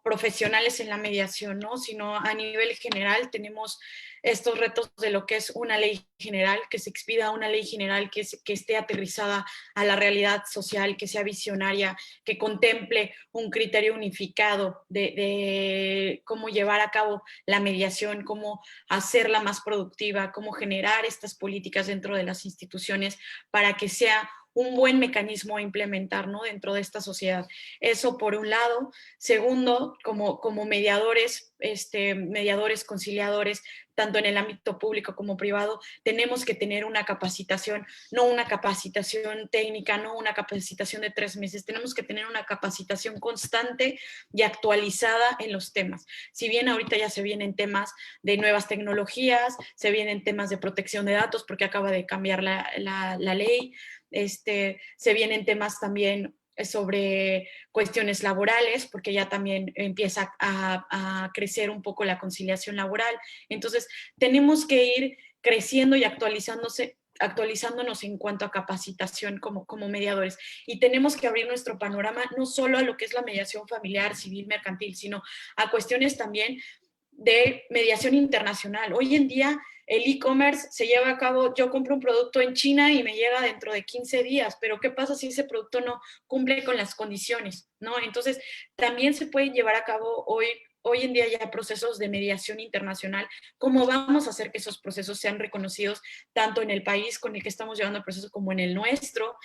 [SPEAKER 2] profesionales en la mediación, ¿no? Sino a nivel general tenemos estos retos de lo que es una ley general, que se expida una ley general que esté aterrizada a la realidad social, que sea visionaria, que contemple un criterio unificado de cómo llevar a cabo la mediación, cómo hacerla más productiva, cómo generar estas políticas dentro de las instituciones para que sea un buen mecanismo a implementar, ¿no? Dentro de esta sociedad. Eso por un lado. Segundo, como mediadores, mediadores, conciliadores, tanto en el ámbito público como privado, tenemos que tener una capacitación, no una capacitación técnica, no una capacitación de 3 meses, tenemos que tener una capacitación constante y actualizada en los temas. Si bien ahorita ya se vienen temas de nuevas tecnologías, se vienen temas de protección de datos porque acaba de cambiar la ley, se vienen temas también sobre cuestiones laborales, porque ya también empieza a crecer un poco la conciliación laboral. Entonces, tenemos que ir creciendo y actualizándonos en cuanto a capacitación como mediadores. Y tenemos que abrir nuestro panorama no solo a lo que es la mediación familiar, civil, mercantil, sino a cuestiones también de mediación internacional. Hoy en día el e-commerce se lleva a cabo, yo compro un producto en China y me llega dentro de 15 días, pero ¿qué pasa si ese producto no cumple con las condiciones? ¿No? Entonces, también se pueden llevar a cabo hoy en día ya procesos de mediación internacional. ¿Cómo vamos a hacer que esos procesos sean reconocidos tanto en el país con el que estamos llevando el proceso como en el nuestro?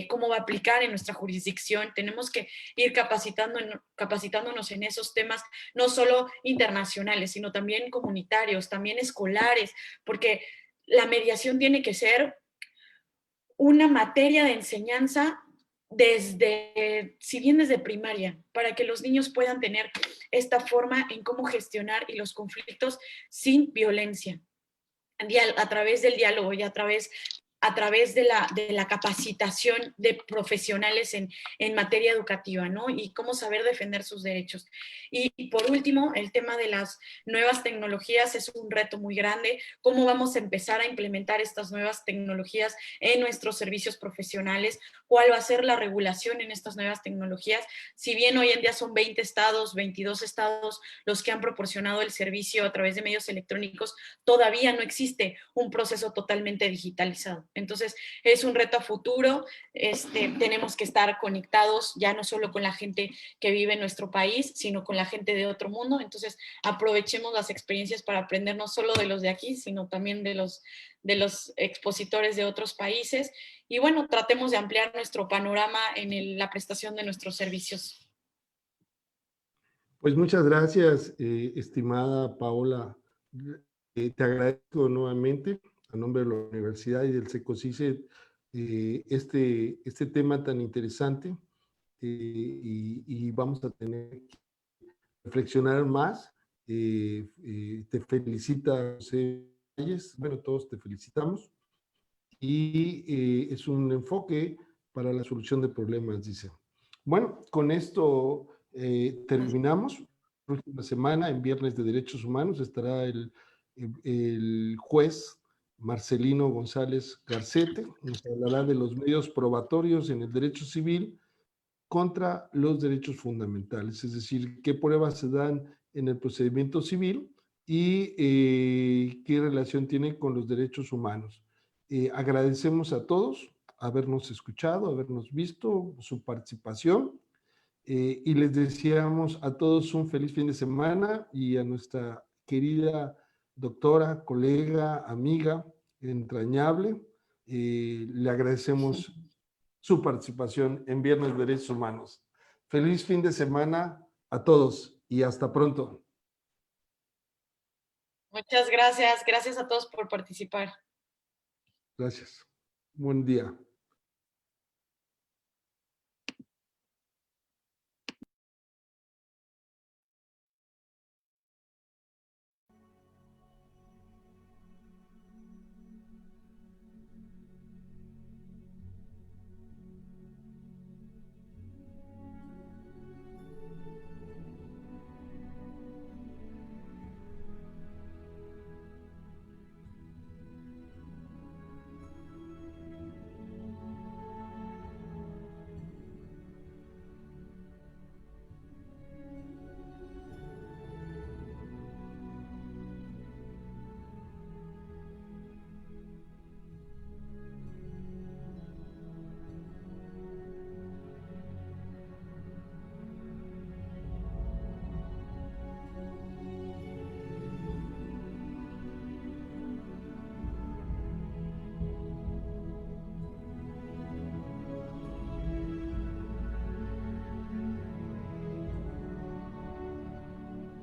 [SPEAKER 2] ¿Cómo va a aplicar en nuestra jurisdicción? Tenemos que ir capacitándonos en esos temas, no solo internacionales, sino también comunitarios, también escolares, porque la mediación tiene que ser una materia de enseñanza si bien desde primaria, para que los niños puedan tener esta forma en cómo gestionar y los conflictos sin violencia, a través del diálogo y a través de la capacitación de profesionales en materia educativa, ¿no? Y cómo saber defender sus derechos. Y por último, el tema de las nuevas tecnologías es un reto muy grande. ¿Cómo vamos a empezar a implementar estas nuevas tecnologías en nuestros servicios profesionales? ¿Cuál va a ser la regulación en estas nuevas tecnologías? Si bien hoy en día son 20 estados, 22 estados los que han proporcionado el servicio a través de medios electrónicos, todavía no existe un proceso totalmente digitalizado. Entonces, es un reto a futuro. Tenemos que estar conectados ya no solo con la gente que vive en nuestro país, sino con la gente de otro mundo. Entonces, aprovechemos las experiencias para aprender no solo de los de aquí, sino también de los expositores de otros países. Y bueno, tratemos de ampliar nuestro panorama en la prestación de nuestros servicios.
[SPEAKER 1] Pues muchas gracias, estimada Paola. Te agradezco nuevamente a nombre de la universidad y del SECOSICE este tema tan interesante y vamos a tener que reflexionar más. Te felicita José Valles, bueno, todos te felicitamos y es un enfoque para la solución de problemas, dice. Bueno, con esto terminamos. La próxima semana, en Viernes de Derechos Humanos, estará el juez Marcelino González Garcete. Nos hablará de los medios probatorios en el derecho civil contra los derechos fundamentales, es decir, qué pruebas se dan en el procedimiento civil y qué relación tiene con los derechos humanos. Agradecemos a todos habernos escuchado, habernos visto, su participación, y les deseamos a todos un feliz fin de semana, y a nuestra querida doctora, colega, amiga, entrañable, le agradecemos su participación en Viernes de Derechos Humanos. Feliz fin de semana a todos y hasta pronto.
[SPEAKER 2] Muchas gracias. Gracias a todos por participar.
[SPEAKER 1] Gracias. Buen día.